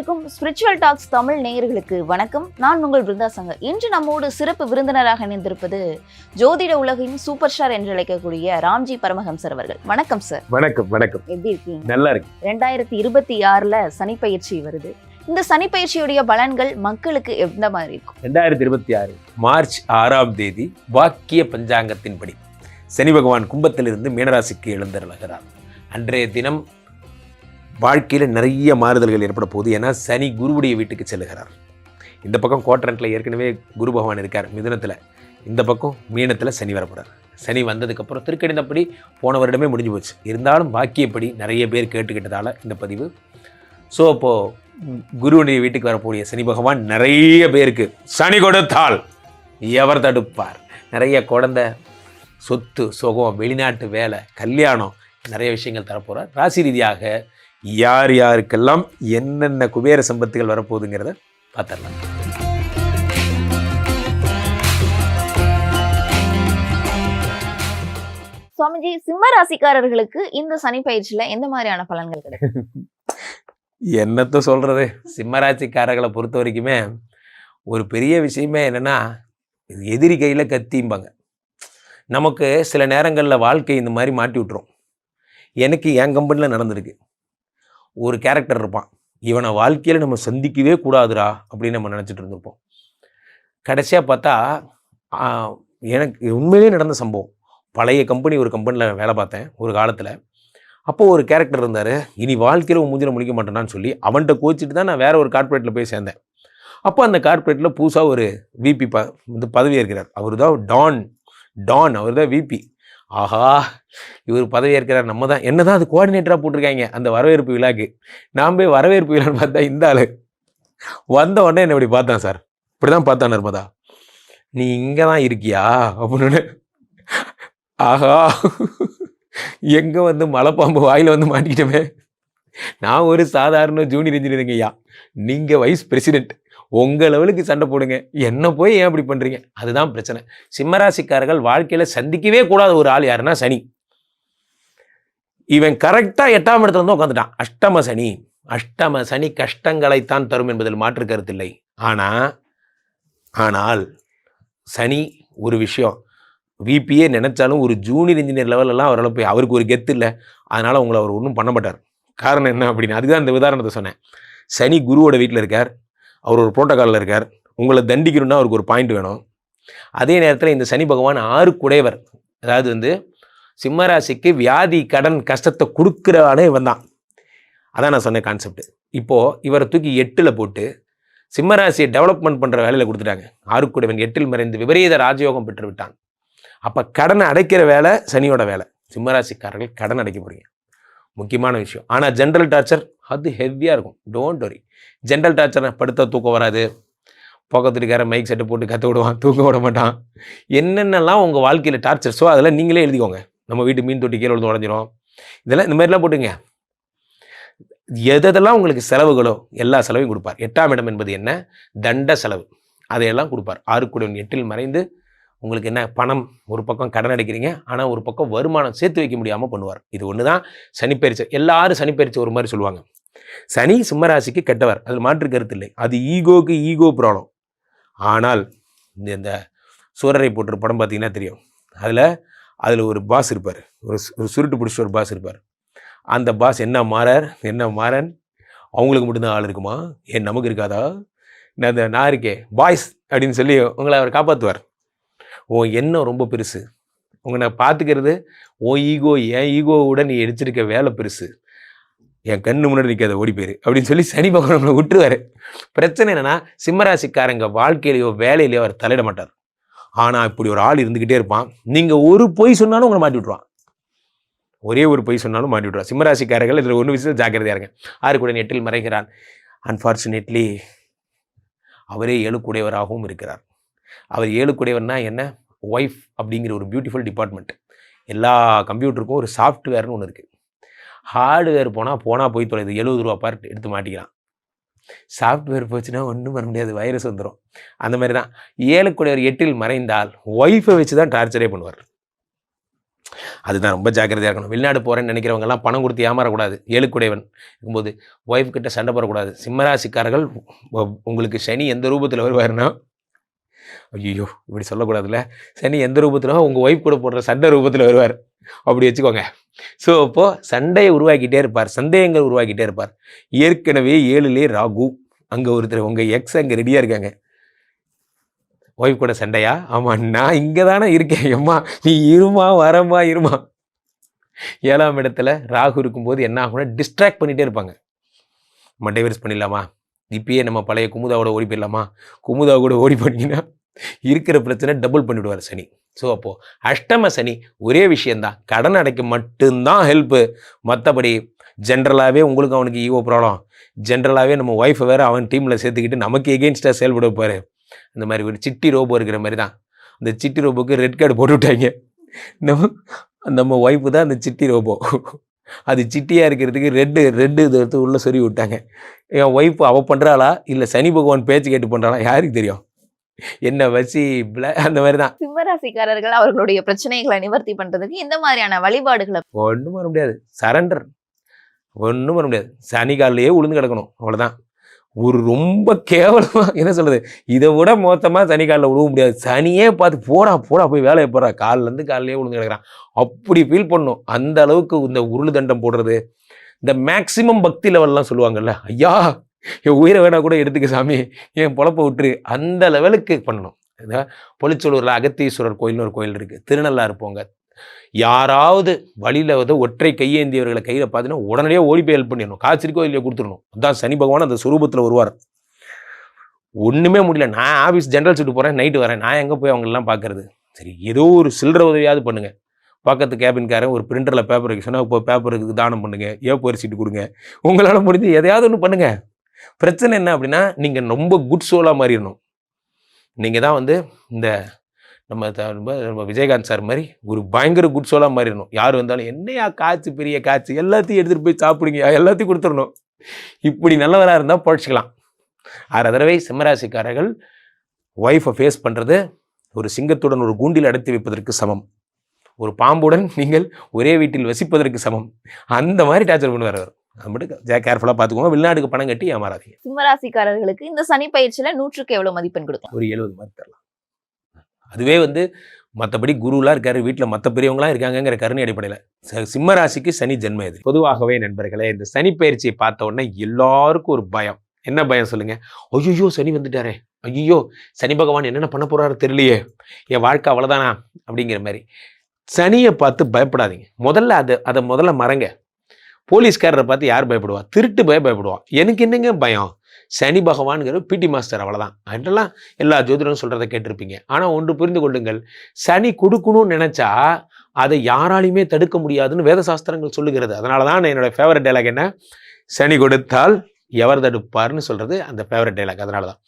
அனைவருக்கும் spiritual tax Tamil நேயர்களுக்கு வணக்கம். நான் உங்கள் பிருந்தா சங்கர். இன்று நம்மோடு சிறப்பு விருந்தினராக இணைந்திருப்பது ஜோதிட உலகின் சூப்பர் ஸ்டார் என்று அழைக்கக்கூடிய ராம்ஜி பரமஹம்சர் அவர்கள். வணக்கம் சார். வணக்கம். வணக்கம். எப்படி இருக்கீங்க? நல்லா இருக்கு. 2026 சனி பயிற்சி வருது. இந்த சனி பயிற்சியுடைய பலன்கள் மக்களுக்கு எந்த மாதிரி இருக்கும்? 2026 மார்ச் 6ஆம் தேதி வாக்கிய பஞ்சாங்கத்தின்படி சனி பகவான் கும்பத்திலிருந்து மீனராசிக்கு எழுந்தருளுகிறார். அன்றைய தினம் வாழ்க்கையில் நிறைய மாறுதல்கள் ஏற்பட போகுது. ஏன்னா சனி குருவுடைய வீட்டுக்கு செல்லுகிறார். இந்த பக்கம் குவாட்ரண்ட்டில் ஏற்கனவே குரு பகவான் இருக்கார் மிதுனத்தில், இந்த பக்கம் மீனத்தில் சனி வரப்போகிறார். சனி வந்ததுக்கப்புறம் திருக்கணிதப்படி போன வருடமே முடிஞ்சு போச்சு. இருந்தாலும் வாக்கியப்படி நிறைய பேர் கேட்டுக்கிட்டதால் இந்த பதிவு. ஸோ அப்போது குருவுடைய வீட்டுக்கு வரக்கூடிய சனி பகவான் நிறைய பேருக்கு சனி கொடுத்தால் எவர் தடுப்பார், நிறைய குழந்தை, சொத்து, சுகம், வெளிநாட்டு வேலை, கல்யாணம், நிறைய விஷயங்கள் தரப்போகிறார். ராசி ரீதியாக யார் யாருக்கெல்லாம் என்னென்ன குபேர சம்பத்துகள் வரப்போகுதுங்கிறத பார்த்துடலாம். சுவாமிஜி, சிம்ம ராசிக்காரர்களுக்கு இந்த சனி பயிற்சியில எந்த மாதிரியான பலன்கள் கிடைக்கும்? என்னத்த சொல்கிறது, சிம்மராசிக்காரர்களை பொறுத்த வரைக்குமே ஒரு பெரிய விஷயமே என்னென்னா, எதிரி கையில் கத்திம்பாங்க. நமக்கு சில நேரங்களில் வாழ்க்கை இந்த மாதிரி மாட்டி விட்டுரும். எனக்கு என் கம்பெனியில் நடந்திருக்கு. ஒரு கேரக்டர் இருப்பான், இவனை வாழ்க்கையில் நம்ம சந்திக்கவே கூடாதுரா அப்படின்னு நம்ம நினச்சிட்டு இருந்திருப்போம். கடைசியாக பார்த்தா எனக்கு உண்மையிலே நடந்த சம்பவம். பழைய கம்பெனி, ஒரு கம்பெனியில் வேலை பார்த்தேன் ஒரு காலத்தில். அப்போது ஒரு கேரக்டர் இருந்தார், இனி வாழ்க்கையில் மூஞ்சில் முடிக்க மாட்டேனான்னு சொல்லி அவன்கிட்ட கோச்சிட்டு தான் நான் வேறு ஒரு கார்ப்பரேட்டில் போய் சேர்ந்தேன். அப்போ அந்த கார்ப்பரேட்டில் புதுசாக ஒரு விபி பதவி இருக்கிறார். அவர் தான் டான் அவர் தான் விபி. ஆஹா, இவர் பதவி ஏற்கிறார், நம்ம தான் என்ன தான் அது கோஆர்டினேட்டராக போட்டிருக்காங்க அந்த வரவேற்பு விழாக்கு. நான் போய் வரவேற்பு விழான்னு பார்த்தா இந்த ஆள் வந்த உடனே என்னை இப்படி பார்த்தான். சார் இப்படி தான் பார்த்தான், நர்மதா நீ இங்கே தான் இருக்கியா அப்படின்னு. ஆஹா, எங்கே வந்து மலைப்பாம்பு வாயில் வந்து மாட்டிக்கிட்டோமே. நான் ஒரு சாதாரண ஜூனியர் இன்ஜினியரிங் ஐயா, நீங்கள் வைஸ் பிரசிடென்ட், உங்கள் லெவலுக்கு சண்டை போடுங்க, என்ன போய் ஏன் அப்படி பண்ணுறீங்க? அதுதான் பிரச்சனை. சிம்மராசிக்காரர்கள் வாழ்க்கையில் சந்திக்கவே கூடாத ஒரு ஆள் யாருன்னா சனி. இவன் கரெக்டாக 8ஆம் இடத்துல வந்து உட்காந்துட்டான். அஷ்டம சனி கஷ்டங்களைத்தான் தரும் என்பதில் மாற்று கருத்தில்லை. ஆனால் சனி ஒரு விஷயம், விபியே நினைச்சாலும் ஒரு ஜூனியர் இன்ஜினியர் லெவலெல்லாம் அவரால் போய், அவருக்கு ஒரு கெத்து இல்லை, அதனால் அவங்கள அவர் ஒன்றும் பண்ண மாட்டார். காரணம் என்ன அப்படின்னு அதுதான் இந்த உதாரணத்தை சொன்னேன். சனி குருவோட வீட்டில் இருக்கார், அவர் ஒரு புரோட்டோகாலில் இருக்கார். உங்களை தண்டிக்கணும்னா அவருக்கு ஒரு பாயிண்ட் வேணும். அதே நேரத்தில் இந்த சனி பகவான் 6 குடையவர். அதாவது வந்து சிம்மராசிக்கு வியாதி, கடன், கஷ்டத்தை கொடுக்குறவானே இவன் தான். அதான் நான் சொன்ன கான்செப்ட். இப்போது இவரை தூக்கி 8ல் போட்டு சிம்மராசியை டெவலப்மெண்ட் பண்ணுற வேலையில் கொடுத்துட்டாங்க. 6 குடையவன் 8ல் மறைந்து விபரீத ராஜயோகம் பெற்று விட்டான். அப்போ கடனை அடைக்கிற வேலை சனியோட வேலை. சிம்மராசிக்காரர்கள் கடன் அடைக்க போகிறீங்க, முக்கியமான விஷயம். ஆனால் ஜென்ரல் டார்ச்சர் அது ஹெவியாக இருக்கும். Don't worry. ஜென்ரல் டார்ச்சரை படுத்த தூக்கம் வராது, பக்கத்துக்கார மைக் செட்டை போட்டு கற்று விடுவான், தூக்க விட மாட்டான். என்னென்னலாம் உங்கள் வாழ்க்கையில் டார்ச்சர்ஸோ அதெல்லாம் நீங்களே எழுதிக்கோங்க. நம்ம வீட்டு மீன் தொட்டி கீழே விழுந்து உடஞ்சிரும், இதெல்லாம் இந்த மாதிரிலாம் போட்டுங்க. எதெல்லாம் உங்களுக்கு செலவுகளோ எல்லா செலவையும் கொடுப்பார். 8ஆம் இடம் என்பது என்ன? தண்ட செலவு, அதையெல்லாம் கொடுப்பார். 6 குடையவன் 8ல் மறைந்து உங்களுக்கு என்ன பணம், ஒரு பக்கம் கடன் அடைக்கிறீங்க, ஆனால் ஒரு பக்கம் வருமானம் சேர்த்து வைக்க முடியாமல் பண்ணுவார். இது ஒன்று தான் சனிப்பயிற்சி. எல்லாரும் சனிப்பயிற்சி ஒரு மாதிரி சொல்லுவாங்க. சனி சிம்மராசிக்கு கெட்டவர், அதில் மாற்று கருத்து இல்லை. அது ஈகோக்கு ஈகோ ப்ராப்ளம். ஆனால் இந்த சூரரை போட்டு படம் பார்த்தீங்கன்னா தெரியும். அதில் ஒரு பாஸ் இருப்பார், ஒரு சுருட்டு பிடிச்ச ஒரு பாஸ் இருப்பார். அந்த பாஸ் என்ன மாறன் அவங்களுக்கு மட்டும்தான் ஆள் இருக்குமா, ஏன் நமக்கு இருக்காதா? நான் இருக்கே பாய்ஸ் அப்படின்னு சொல்லி உங்களை அவர் காப்பாற்றுவார். எண்ணம் ரொம்ப பெருசு, உங்களை பார்த்துக்கிறது என் ஈகோவோட நீ எடுத்திருக்க வேலை பெருசு, என் கண்ணு முன்னாடி நிற்காத ஓடி போயிரு அப்படின்னு சொல்லி சனி பகவான் நம்மளை விட்டுருவார். பிரச்சனை என்னென்னா, சிம்மராசிக்காரங்க வாழ்க்கையிலையோ வேலையிலையோ அவர் தலையிட மாட்டார். ஆனால் இப்படி ஒரு ஆள் இருந்துக்கிட்டே இருப்பான். நீங்கள் ஒரு பொய் சொன்னாலும் உங்களை மாட்டி விட்ருவான். ஒரே ஒரு பொய் சொன்னாலும் மாட்டி விட்ருவான். சிம்மராசிக்காரர்கள் இதில் ஒன்று விஷயம் ஜாக்கிரதையாக இருங்க. 6 குடையவன் 8ல் மறைகிறான். அன்ஃபார்ச்சுனேட்லி அவரே 7 குடையவராகவும் இருக்கிறார். அவர் 7 குடையவர்னா என்ன? ஒய்ஃப் அப்படிங்கிற ஒரு பியூட்டிஃபுல் டிபார்ட்மெண்ட். எல்லா கம்ப்யூட்டருக்கும் ஒரு சாஃப்ட்வேர்னு ஒன்று இருக்குது. ஹார்ட்வேர் போனால் போய் தொலைது, 70 ரூபா பார்ட் எடுத்து மாட்டிக்கலாம். சாஃப்ட்வேர் போச்சுன்னா ஒன்றும் பண்ண முடியாது, வைரஸ் வந்துடும். அந்த மாதிரி தான் 7 குடையவர் 8ல் மறைந்தால் ஒய்ஃபை வச்சு தான் டார்ச்சரே பண்ணுவார். அதுதான் ரொம்ப ஜாக்கிரதையாக இருக்கணும். வெளிநாடு போகிறேன்னு நினைக்கிறவங்கெல்லாம் பணம் கொடுத்து ஏமாறக்கூடாது. ஏழுக்குடையவன் இருக்கும்போது ஒய்ஃப் கிட்ட சண்டை போடக்கூடாது. சிம்மராசிக்காரர்கள் உங்களுக்கு சனி எந்த ரூபத்தில் வருவாருன்னா, ஐயோ இப்படி சொல்லக்கூடாதுல்ல, சனி எந்த ரூபத்தில் உங்கள் ஒய்ஃப் கூட போடுற சண்டை ரூபத்தில் வருவார், அப்படி வச்சுக்கோங்க. ஸோ அப்போது சண்டையை உருவாக்கிட்டே இருப்பார், சந்தேகங்கள் உருவாக்கிட்டே இருப்பார். ஏற்கனவே 7லே ராகு, அங்கே ஒருத்தர் உங்கள் எக்ஸ் அங்கே ரெடியாக இருக்காங்க. ஒய்ஃப் கூட சண்டையா? ஆமாம், நான் இங்கே தானே இருக்கேன், எம்மா நீ இருமா வரமா இருமா. 7ஆம் இடத்துல ராகு இருக்கும்போது என்ன ஆகும்னா டிஸ்ட்ராக்ட் பண்ணிகிட்டே இருப்பாங்க. நம்ம டைவர்ஸ் பண்ணிடலாமா, இப்பயே நம்ம பழைய குமுதாவோட ஓடி போயிடலாமா, குமுதா கூட ஓடி போனீங்கன்னா இருக்கிற பிரச்சனை டபுள் பண்ணிவிடுவார் சனி. ஸோ அப்போது அஷ்டம சனி ஒரே விஷயந்தான், கடன் அடைக்க மட்டும்தான் ஹெல்ப்பு. மற்றபடி ஜென்ரலாகவே உங்களுக்கு அவனுக்கு ஈவோ ப்ராப்ளம், ஜென்ரலாகவே நம்ம ஒய்ஃபை வேறு அவன் டீமில் சேர்த்துக்கிட்டு நமக்கு எகெயின்ஸ்டாக செயல்பட வைப்பார். இந்த மாதிரி ஒரு சிட்டி ரோபோ இருக்கிற மாதிரி தான். அந்த சிட்டி ரோபோக்கு ரெட் கார்டு போட்டு விட்டாங்க. நம்ம ஒய்ஃபு தான் அந்த சிட்டி ரோபோ. அது சிட்டியாக இருக்கிறதுக்கு ரெட்டு இதை எடுத்து உள்ளே சொருவி விட்டாங்க. என் ஒய்ஃப் அவள் பண்ணுறாளா இல்லை சனி பகவான் பேச்சு கேட்டு பண்ணுறாளா யாருக்கு தெரியும். என்ன வச்சு அந்த மாதிரி தான். சிம்மராசிக்காரர்கள் அவர்களுடைய பிரச்சனைகளை நிவர்த்தி பண்றதுக்கு இந்த மாதிரியான வழிபாடுகளை ஒன்றும் வர முடியாது, சரண்டர், ஒன்றும் வர முடியாது. சனி காலிலேயே உளுந்து கிடக்கணும், அவ்வளோதான். ஒரு ரொம்ப கேவலமாக என்ன சொல்கிறது, இதை விட மொத்தமாக சனி காலில் விழுவ முடியாது. சனியே பார்த்து போடா போய் வேலையை போடுறா, காலிலேருந்து காலிலேயே உளுந்து கிடக்கிறான், அப்படி ஃபீல் பண்ணும். அந்த அளவுக்கு இந்த உருள் தண்டம் போடுறது, இந்த மேக்சிமம் பக்தி லெவல்லாம் சொல்லுவாங்கல்ல, ஐயா என் உயிரை வேணா கூட எடுத்துக்க சாமி, என் பொழப்ப விட்டுரு, அந்த லெவலுக்கு பண்ணணும். பொலிச்சலூரில் அகத்தீஸ்வரர் கோயில்னு ஒரு கோயில் இருக்குது, திருநள்ளாறு போங்க. யாராவது வழியில் வந்து ஒற்றை கையேந்தியவர்களை கையில் பார்த்தீங்கன்னா உடனடியே ஓடி போய் ஹெல்ப் பண்ணிடணும், காய்ச்சலிக்கோ இல்லையோ கொடுத்துடணும். அதுதான் சனி பகவான் அந்த சுரூபத்தில் வருவார். ஒன்றுமே முடியல, நான் ஆஃபீஸ் ஜென்ரல் சீட்டு போகிறேன், நைட்டு வரேன், நான் எங்கே போய் அவங்களெல்லாம் பார்க்கறது. சரி, ஏதோ ஒரு சில்லற உதவியாவது பண்ணுங்கள். பக்கத்து கேபின்காரன் ஒரு பிரிண்டரில் பேப்பர் வைக்க சொன்னால் இப்போ பேப்பருக்கு தானம் பண்ணுங்கள், ஏப்போர் சீட்டு கொடுங்க, உங்களால் முடிஞ்சு எதையாவது ஒன்று பண்ணுங்கள். பிரச்சனை என்ன அப்படின்னா, நீங்கள் ரொம்ப குட் சோலாக மாறிடணும். நீங்கள் தான் வந்து இந்த நம்ம விஜயகாந்த் சார் மாதிரி ஒரு பயங்கர குட் சோலாக மாறிடணும். யார் வந்தாலும் என்னையா காய்ச்சி பெரிய காய்ச்சி, எல்லாத்தையும் எடுத்துகிட்டு போய் சாப்பிடுங்க, எல்லாத்தையும் கொடுத்துடணும். இப்படி நல்லவராக இருந்தால் பழச்சிக்கலாம். 6 தடவை சிம்மராசிக்காரர்கள் ஒய்ஃபை ஃபேஸ் பண்ணுறது ஒரு சிங்கத்துடன் ஒரு கூண்டில் அடைத்து வைப்பதற்கு சமம், ஒரு பாம்புடன் நீங்கள் ஒரே வீட்டில் வசிப்பதற்கு சமம். அந்த மாதிரி டார்ச்சர் பண்ணுவார் அவர். அது மட்டும் கேர்ஃபுல்லாக பார்த்துக்கோங்க. வெளிநாட்டுக்கு பணம் கட்டி ஏமாறாதீங்க. சிம்மராசிக்காரர்களுக்கு இந்த சனி பயிற்சியில 100க்கு எவ்வளவு மதிப்பெண் கொடுக்கலாம்? ஒரு 70 மார்க் தரலாம். அதுவே வந்து மற்றபடி குருலாம் இருக்காரு, வீட்டில் மற்ற பெரியவங்களாம் இருக்காங்கிற கருணை அடிப்படையில். சிம்ம ராசிக்கு சனி ஜென்ம எதிரி. பொதுவாகவே நண்பர்களே, இந்த சனி பயிற்சியை பார்த்த உடனே எல்லாருக்கும் ஒரு பயம். என்ன பயம் சொல்லுங்க? ஐயோ சனி வந்துட்டாரே, ஐயோ சனி பகவான் என்னென்ன பண்ண போறாரு தெரியலையே, என் வாழ்க்கை அவ்வளோதானா அப்படிங்கிற மாதிரி. சனியை பார்த்து பயப்படாதீங்க. அதை முதல்ல மறங்க. போலீஸ்காரரை பார்த்து யார் பயப்படுவா? திருட்டு பயப்படுவான். எனக்கு என்னங்க பயம்? சனி பகவான்கிற பிடி மாஸ்டர், அவ்வளோதான். அதெல்லாம் எல்லா ஜோதிடரும் சொல்கிறத கேட்டிருப்பீங்க. ஆனால் ஒன்று புரிந்து கொள்ளுங்கள், சனி கொடுக்கணும்னு நினச்சா அதை யாராலையுமே தடுக்க முடியாதுன்னு வேத சாஸ்திரங்கள் சொல்லுகிறது. அதனால தான் என்னோட ஃபேவரட் டைலாக் என்ன, சனி கொடுத்தால் எவர் தடுப்பார்னு சொல்கிறது அந்த ஃபேவரட் டைலாக். அதனால தான்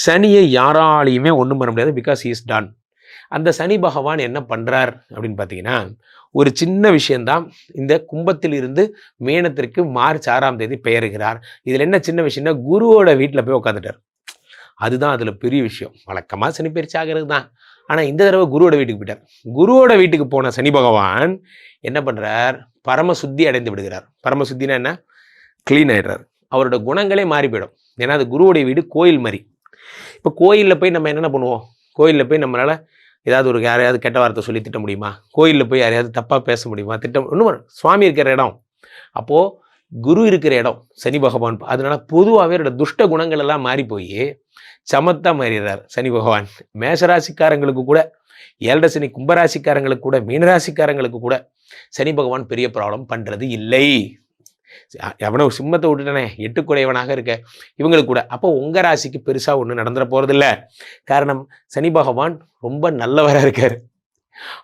சனியை யாராலையுமே ஒன்றும் பண்ண முடியாது, பிகாஸ் இஸ் டான். அந்த சனி பகவான் என்ன பண்ணுறார் அப்படின்னு பார்த்தீங்கன்னா, ஒரு சின்ன விஷயந்தான். இந்த கும்பத்தில் இருந்து மீனத்திற்கு மார்ச் 6ஆம் தேதி பெயர்கிறார். இதில் என்ன சின்ன விஷயம்னா, குருவோட வீட்டில் போய் உட்காந்துட்டார். அதுதான் அதில் பெரிய விஷயம். வழக்கமாக சனி பயிற்சி ஆகிறது தான், ஆனால் இந்த தடவை குருவோட வீட்டுக்கு போயிட்டார். குருவோட வீட்டுக்கு போன சனி பகவான் என்ன பண்ணுறார்? பரமசுத்தி அடைந்து விடுகிறார். பரமசுத்தினா என்ன? க்ளீன் ஆகிடுறார். அவரோட குணங்களே மாறி போயிடும். ஏன்னா அது குருவோடைய வீடு, கோயில் மாதிரி. இப்போ கோயிலில் போய் நம்ம என்னென்ன பண்ணுவோம்? கோயிலில் போய் நம்மளால் ஏதாவது ஒரு யாரையாவது கெட்ட வார்த்தை சொல்லி திட்ட முடியுமா? கோயிலில் போய் யாரையாவது தப்பாக பேச முடியுமா? ஒன்றும். சுவாமி இருக்கிற இடம், அப்போது குரு இருக்கிற இடம் சனி பகவான். அதனால பொதுவாகவே அவரோட துஷ்ட குணங்கள் எல்லாம் மாறி போய் சமத்தா மாறிடுறார் சனி பகவான். மேஷராசிக்காரங்களுக்கு கூட, 7 சனி கும்பராசிக்காரங்களுக்கு கூட, மீனராசிக்காரங்களுக்கு கூட சனி பகவான் பெரிய ப்ராப்ளம் பண்ணுறது இல்லை. எவனோ சிம்மத்தை விட்டுட்டானே, 8 குடையவனாக இருக்க இவங்களுக்கு கூட. அப்போ உங்கள் ராசிக்கு பெருசாக ஒன்றும் நடந்துட போகிறதில்ல. காரணம், சனி பகவான் ரொம்ப நல்லவராக இருக்கார்.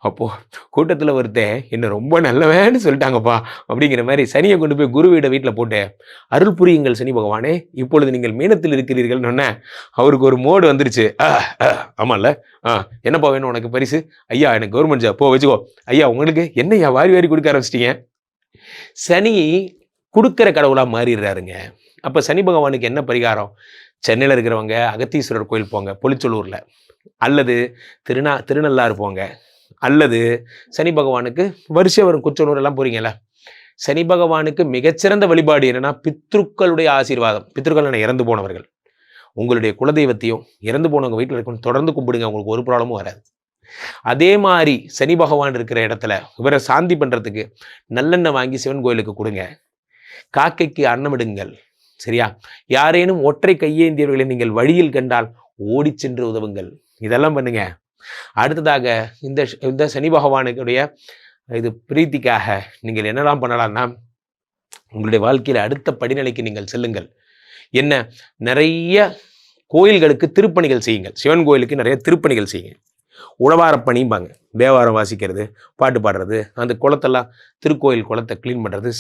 அப்போது கூட்டத்தில் ஒருத்தன் என்ன ரொம்ப நல்லவேன்னு சொல்லிட்டாங்கப்பா அப்படிங்கிற மாதிரி சனியை கொண்டு போய் குருவிட வீட்டில் போட்டு, அருள் புரியுங்கள் சனி பகவானே, இப்பொழுது நீங்கள் மீனத்தில் இருக்கிறீர்கள்னு சொன்ன அவருக்கு ஒரு மோடு வந்துருச்சு. ஆமாம்ல, என்னப்பா வேணும் உனக்கு பரிசு? ஐயா எனக்கு கவர்மெண்ட் ஜாப், போ வச்சுக்கோ. ஐயா உங்களுக்கு என்னையா வாரி வாரி கொடுக்க ஆரம்பிச்சிட்டிங்க. சனி கொடுக்குற கடவுளாக மாறிடுறாருங்க. அப்போ சனி பகவானுக்கு என்ன பரிகாரம்? சென்னையில் இருக்கிறவங்க அகத்தீஸ்வரர் கோயில் போங்க, பொலிச்சலூரில், அல்லது திருநள்ளாறு போங்க, அல்லது சனி பகவானுக்கு வரிசை வரும் குச்சனூர் எல்லாம் போறீங்கல்ல, சனி பகவானுக்கு மிகச்சிறந்த வழிபாடு என்னன்னா பித்ருக்களுடைய ஆசீர்வாதம். பித்ருக்கள் இறந்து போனவர்கள், உங்களுடைய குலதெய்வத்தையும் இறந்து போனவங்க வீட்டில் இருக்கணும் தொடர்ந்து கும்பிடுங்க, உங்களுக்கு ஒரு ப்ராப்ளமும் வராது. அதே மாதிரி சனி பகவான் இருக்கிற இடத்துல இவரை சாந்தி பண்றதுக்கு நல்லெண்ணெய் வாங்கி சிவன் கோயிலுக்கு கொடுங்க, காக்கைக்கு அன்னமிடுங்கள். சரியா? யாரேனும் ஒற்றை கையேந்தியவர்களை நீங்கள் வழியில் கண்டால் ஓடி சென்று உதவுங்கள். இதெல்லாம் பண்ணுங்க. அடுத்ததாக இந்த சனி பகவானுடைய இது பிரீத்திக்காக நீங்கள் என்னெல்லாம் பண்ணலாம்னா, உங்களுடைய வாழ்க்கையில் அடுத்த படிநிலைக்கு நீங்கள் செல்லுங்கள். என்ன, நிறைய கோயில்களுக்கு திருப்பணிகள் செய்யுங்கள். சிவன் கோயிலுக்கு நிறைய திருப்பணிகள் செய்யுங்க. உழவாரப்பணிம்பாங்க, தேவாரம் வாசிக்கிறது, பாட்டு பாடுறது, அந்த குளத்தெல்லாம் திருக்கோயில் குளத்தை க்ளீன் பண்ணுறது.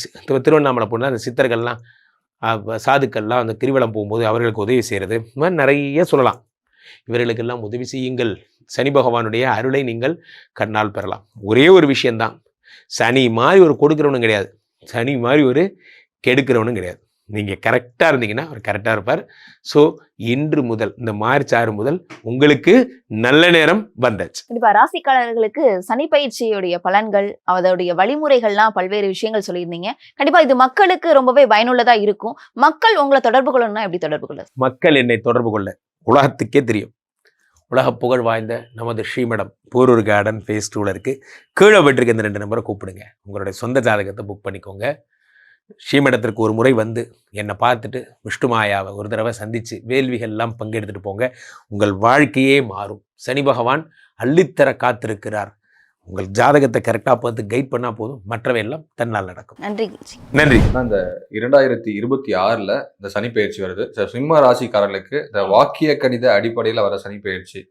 திருவண்ணாமலை போனால் அந்த சித்தர்கள்லாம் சாதுக்கள்லாம் அந்த கிரிவலம் போகும்போது அவர்களுக்கு உதவி செய்கிறது. இந்த மாதிரி நிறைய சொல்லலாம். இவர்களுக்கெல்லாம் உதவி செய்யுங்கள். சனி பகவானுடைய அருளை நீங்கள் கண்ணால் பெறலாம். ஒரே ஒரு விஷயந்தான், சனி மாதிரி ஒரு கொடுக்கிறவனும் கிடையாது, சனி மாதிரி ஒரு கெடுக்கிறவனும் கிடையாது. நீங்கள் கரெக்டாக இருந்தீங்கன்னா அவர் கரெக்டாக இருப்பார். ஸோ இன்று முதல் இந்த மார்ச் 6 முதல் உங்களுக்கு நல்ல நேரம் வந்தாச்சு. கண்டிப்பா ராசிக்காரர்களுக்கு சனி பயிற்சியுடைய பலன்கள், அதோடைய வழிமுறைகள்லாம் பல்வேறு விஷயங்கள் சொல்லியிருந்தீங்க. கண்டிப்பா இது மக்களுக்கு ரொம்பவே பயனுள்ளதா இருக்கும். மக்கள் உங்களை தொடர்பு கொள்ளணும்னா எப்படி தொடர்பு கொள்ள? மக்கள் என்னை தொடர்பு கொள்ள உலகத்துக்கே தெரியும், உலக புகழ் வாய்ந்த நமது ஸ்ரீமடம் போரூர் கார்டன் ஃபேஸ் 2ல இருக்கு. கீழே போயிட்டு இந்த 2 நம்பரை கூப்பிடுங்க. உங்களுடைய சொந்த ஜாதகத்தை புக் பண்ணிக்கோங்க. ஸ்ரீமடத்திற்கு ஒரு முறை வந்து என்னை பார்த்துட்டு விஷ்ணுமாயாவை ஒரு தடவை சந்தித்து வேள்விகள்லாம் பங்கெடுத்துட்டு போங்க. உங்கள் வாழ்க்கையே மாறும். சனி பகவான் அள்ளித்தர காத்திருக்கிறார். உங்கள் ஜாதகத்தை கரெக்டாக பார்த்து கைட் பண்ணால் போதும், மற்றவையெல்லாம் தன்னால் நடக்கும். நன்றி. நன்றி. இந்த 2026ல் இந்த சனி பயிற்சி வருது. சிம்ம ராசிக்காரர்களுக்கு இந்த வாக்கிய கணித அடிப்படையில் வர சனி பயிற்சி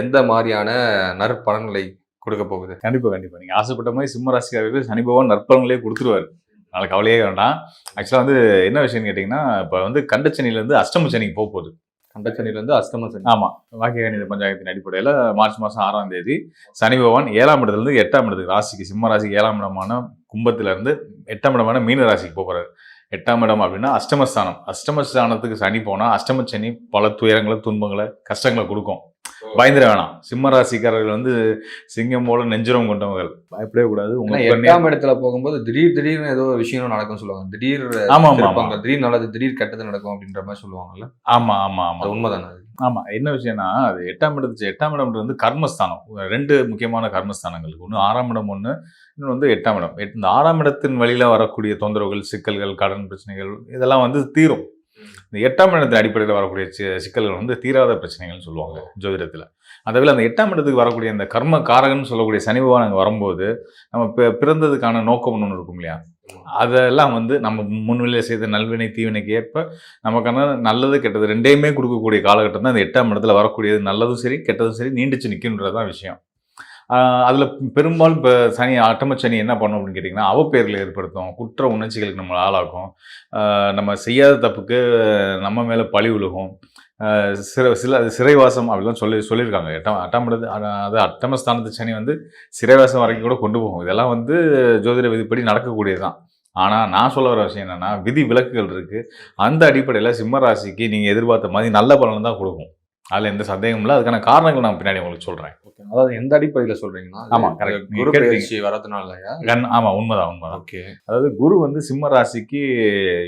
எந்த மாதிரியான நற்பலன்களை கொடுக்க போகுது? கண்டிப்பா நீங்க ஆசைப்பட்ட மாதிரி சிம்ம ராசிக்காரர்களுக்கு சனி பகவான் நற்பலன்களே கொடுத்துருவாரு. நாளைக்கு கவலையே வேண்டாம். ஆக்சுவலாக வந்து என்ன விஷயம்னு கேட்டிங்கன்னா, இப்போ வந்து கண்டச்சனிலேருந்து அஷ்டம சனிக்கு போக போகுது. கண்டச்சனிலேருந்து அஷ்டம சனி. ஆமாம், வாக்கிய கணித பஞ்சாயத்தின் அடிப்படையில் மார்ச் மாதம் 6ஆம் தேதி சனி பகவான் 7ஆம் இடத்துலேருந்து 8ஆம் இடத்துக்கு ராசிக்கு, சிம்ம ராசிக்கு 7ஆம் இடமான கும்பத்திலேருந்து 8ஆம் இடமான மீன ராசிக்கு போகிறாரு. 8ஆம் இடம் அப்படின்னா அஷ்டமஸ்தானம். அஷ்டமஸ்தானத்துக்கு சனி போனால் அஷ்டம சனி பல துயரங்களை, துன்பங்களை, கஷ்டங்களை கொடுக்கும். பயந்துட வேணாம். சிம்ம ராசிக்காரர்கள் வந்து சிங்கம் போல நெஞ்சுரம் கொண்டவர்கள், பயப்படவே கூடாது. உங்களுக்கு 8ஆம் இடத்துல போகும்போது திடீர்னு ஏதோ விஷயம் நடக்கும் சொல்லுவாங்க. திடீர் நல்லது, திடீர் கெட்டது நடக்கும் அப்படின்ற மாதிரி சொல்லுவாங்கல்ல. ஆமா, உண்மைதானே? ஆமா, என்ன விஷயம்னா, அது 8ஆம் இடம் வந்து கர்மஸ்தானம். 2 முக்கியமான கர்மஸ்தானங்கள், ஒன்று 6ஆம் இடம், ஒன்று இன்னொன்று வந்து 8ஆம் இடம். இந்த 6ஆம் இடத்தின் வழியில வரக்கூடிய தொந்தரவுகள், சிக்கல்கள், கடன் பிரச்சனைகள் இதெல்லாம் வந்து தீரும். இந்த 8ஆம் இடத்தின் அடிப்படையில் வரக்கூடிய சிக்கல்கள் வந்து தீராத பிரச்சனைகள்னு சொல்லுவாங்க ஜோதிடத்தில். அதேவேளை அந்த 8ஆம் இடத்துக்கு வரக்கூடிய அந்த கர்ம காரகன்னு சொல்லக்கூடிய சனி பகவான் அங்கே வரும்போது நம்ம பிறந்ததுக்கான நோக்கம் ஒன்று இருக்கும் இல்லையா, அதெல்லாம் வந்து நம்ம முன்னிலையில் செய்த நல்வினை தீவினைக்கு ஏற்ப நமக்கான நல்லது கெட்டது ரெண்டையுமே கொடுக்கக்கூடிய காலகட்டம் தான் இந்த 8ஆம் இடத்துல வரக்கூடியது. நல்லதும் சரி கெட்டதும் சரி நீண்டுச்சு நிற்கின்றதான் விஷயம். அதில் பெரும்பாலும் இப்போ சனி, அட்டம சனி என்ன பண்ணும் அப்படின்னு கேட்டிங்கன்னா, அவப்பெயர்களை ஏற்படுத்தும், குற்ற உணர்ச்சிகளுக்கு நம்மளை ஆளாக்கும், நம்ம செய்யாத தப்புக்கு நம்ம மேலே பழி விழுகும், சிறைவாசம் அப்படிலாம் சொல்லியிருக்காங்க. 8ஆம் இடத்து, அது அட்டமஸ்தானத்து சனி வந்து சிறைவாசம் வரைக்கும் கூட கொண்டு போகும். இதெல்லாம் வந்து ஜோதிட விதிப்படி நடக்கக்கூடியது தான். ஆனால் நான் சொல்ல வர விஷயம் என்னென்னா, விதி விலக்குகள் இருக்குது. அந்த அடிப்படையில் சிம்ம ராசிக்கு நீங்கள் எதிர்பார்த்த மாதிரி நல்ல பலன் தான் கொடுக்கும். அதில் எந்த சந்தேகமும் இல்லை. அதுக்கான காரணங்கள் நான் பின்னாடி உங்களுக்கு சொல்கிறேன். அதாவது எந்த அடிப்படையில் சொல்றீங்கன்னா? ஆமா, கரெக்ட். குரு பயிற்சி வரதுனால. ஆமா, உண்மைதான். ஓகே. அதாவது குரு வந்து சிம்ம ராசிக்கு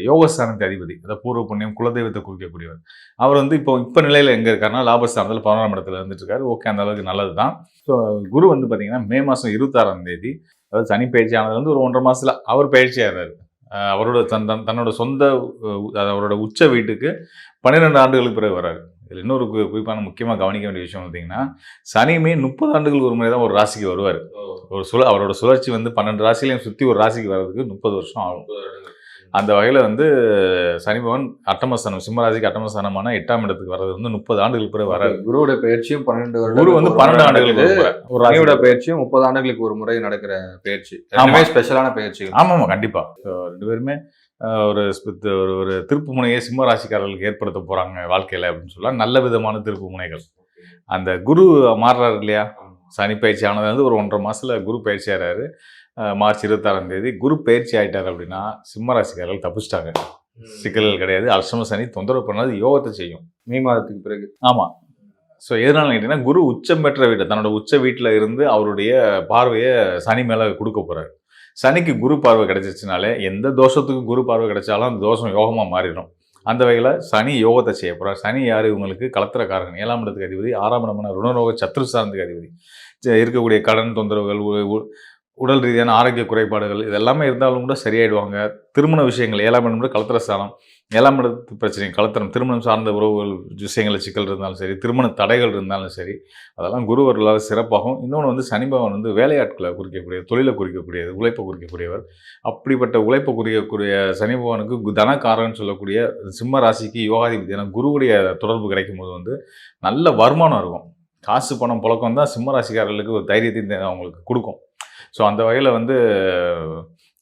யோகஸ்தானத்து அதிபதி, அதாவது பூர்வ புண்ணியம், குலதெய்வத்தை குறிக்கக்கூடியவர். அவர் வந்து இப்போ நிலையில எங்க இருக்காருன்னா லாபஸ்தானத்தில் 11ஆம் இடத்துல இருந்துட்டு இருக்காரு. ஓகே, அந்த அளவுக்கு நல்லது தான். ஸோ குரு வந்து பார்த்தீங்கன்னா மே மாதம் 26ஆம் தேதி, அதாவது சனி பயிற்சி ஆனது வந்து ஒரு 1.5 மாசத்துல அவர் பயிற்சி ஆகிறாரு. அவரோட தன்னோட சொந்த அவரோட உச்ச வீட்டுக்கு 12 ஆண்டுகளுக்கு பிறகு வர்றாரு. இதில் இன்னொரு குறிப்பான முக்கியமாக கவனிக்க வேண்டிய விஷயம் பார்த்தீங்கன்னா, சனியுமே 30 ஆண்டுகளுக்கு ஒரு முறை தான் ஒரு ராசிக்கு வருவார். அவரோட சுழற்சி வந்து 12 ராசிலையும் சுற்றி ஒரு ராசிக்கு வர்றதுக்கு 30 வருஷம் ஆகும். அந்த வகையில் வந்து சனி பகவான் அட்டமஸ்தானம், சிம்மராசிக்கு அட்டமஸ்தானமான 8ஆம் இடத்துக்கு வர்றது வந்து 30 ஆண்டுகளுக்கு பிறகு வராது. குருவோட பயிற்சியும் 12 வருடம், குரு வந்து 12 ஆண்டுகளுக்கு ஒரு ராசியோட பயிற்சியும் 30 ஆண்டுகளுக்கு ஒரு முறை நடக்கிற பயிற்சி. ஸ்பெஷலான பயிற்சி. ஆமாம், கண்டிப்பாக. 2 பேருமே ஒரு திருப்பு முனையை சிம்ம ராசிக்காரர்களுக்கு ஏற்படுத்த போகிறாங்க வாழ்க்கையில் அப்படின்னு சொல்லலாம். நல்ல விதமான திருப்பு முனைகள். அந்த குரு மாறுறாரு இல்லையா, சனி பயிற்சி ஆனது வந்து ஒரு 1.5 மாதத்தில் குரு பயிற்சி ஆகிறாரு. மார்ச் 26ஆம் தேதி குரு பயிற்சி ஆகிட்டார் அப்படின்னா சிம்ம ராசிக்காரர்கள் தப்பிச்சிட்டாங்க. சிக்கல்கள் கிடையாது. அஷ்டம சனி தொந்தரவு பண்ணாது, யோகத்தை செய்யும். மே மாதத்துக்கு பிறகு. ஆமாம், ஸோ எதனால கேட்டிங்கன்னா குரு உச்சம் பெற்ற வீடு, தன்னோட உச்ச வீட்டில் இருந்து அவருடைய பார்வையை சனி மேலே கொடுக்க போகிறார். சனிக்கு குரு பார்வை கிடைச்சிச்சுனாலே எந்த தோஷத்துக்கு குரு பார்வை கிடைச்சாலும் அந்த தோஷம் யோகமாக மாறிடும். அந்த வகையில் சனி யோகத்தை செய்ய போகிறார். சனி யார்? இவங்களுக்கு கலத்திரக்காரகன், 7ஆம் இடத்துக்கு அதிபதி, 6ஆம் இடமான ருணரோக சத்ருஸ்தானத்துக்கு அதிபதி. இருக்கக்கூடிய கடன் தொந்தரவுகள், உடல் ரீதியான ஆரோக்கிய குறைபாடுகள் இதெல்லாமே இருந்தாலும் கூட சரியாயிடுவாங்க. திருமண விஷயங்கள், 7ஆம் இடம் கூட கலத்திரஸ்தானம், 7ஆம் இடத்து பிரச்சனை கலத்திரம், திருமணம் சார்ந்த உறவுகள் விஷயங்களில் சிக்கல் இருந்தாலும் சரி, திருமண தடைகள் இருந்தாலும் சரி, அதெல்லாம் குருவர்களால் சிறப்பாகும். இன்னொன்று வந்து சனி பகவான் வந்து வேலையாட்களை குறிக்கக்கூடிய, தொழிலை குறிக்கக்கூடியது, உழைப்பை குறிக்கக்கூடியவர். அப்படிப்பட்ட உழைப்பை குறிக்கக்கூடிய சனி பகவானுக்கு தனக்காரன்னு சொல்லக்கூடிய சிம்ம ராசிக்கு யோகாதிபதியான குருவுடைய தொடர்பு கிடைக்கும் போது வந்து நல்ல வருமானம் இருக்கும். காசு பணம் புழக்கம் தான் சிம்ம ராசிக்காரர்களுக்கு ஒரு தைரியத்தை அவங்களுக்கு கொடுக்கும். ஸோ அந்த வகையில் வந்து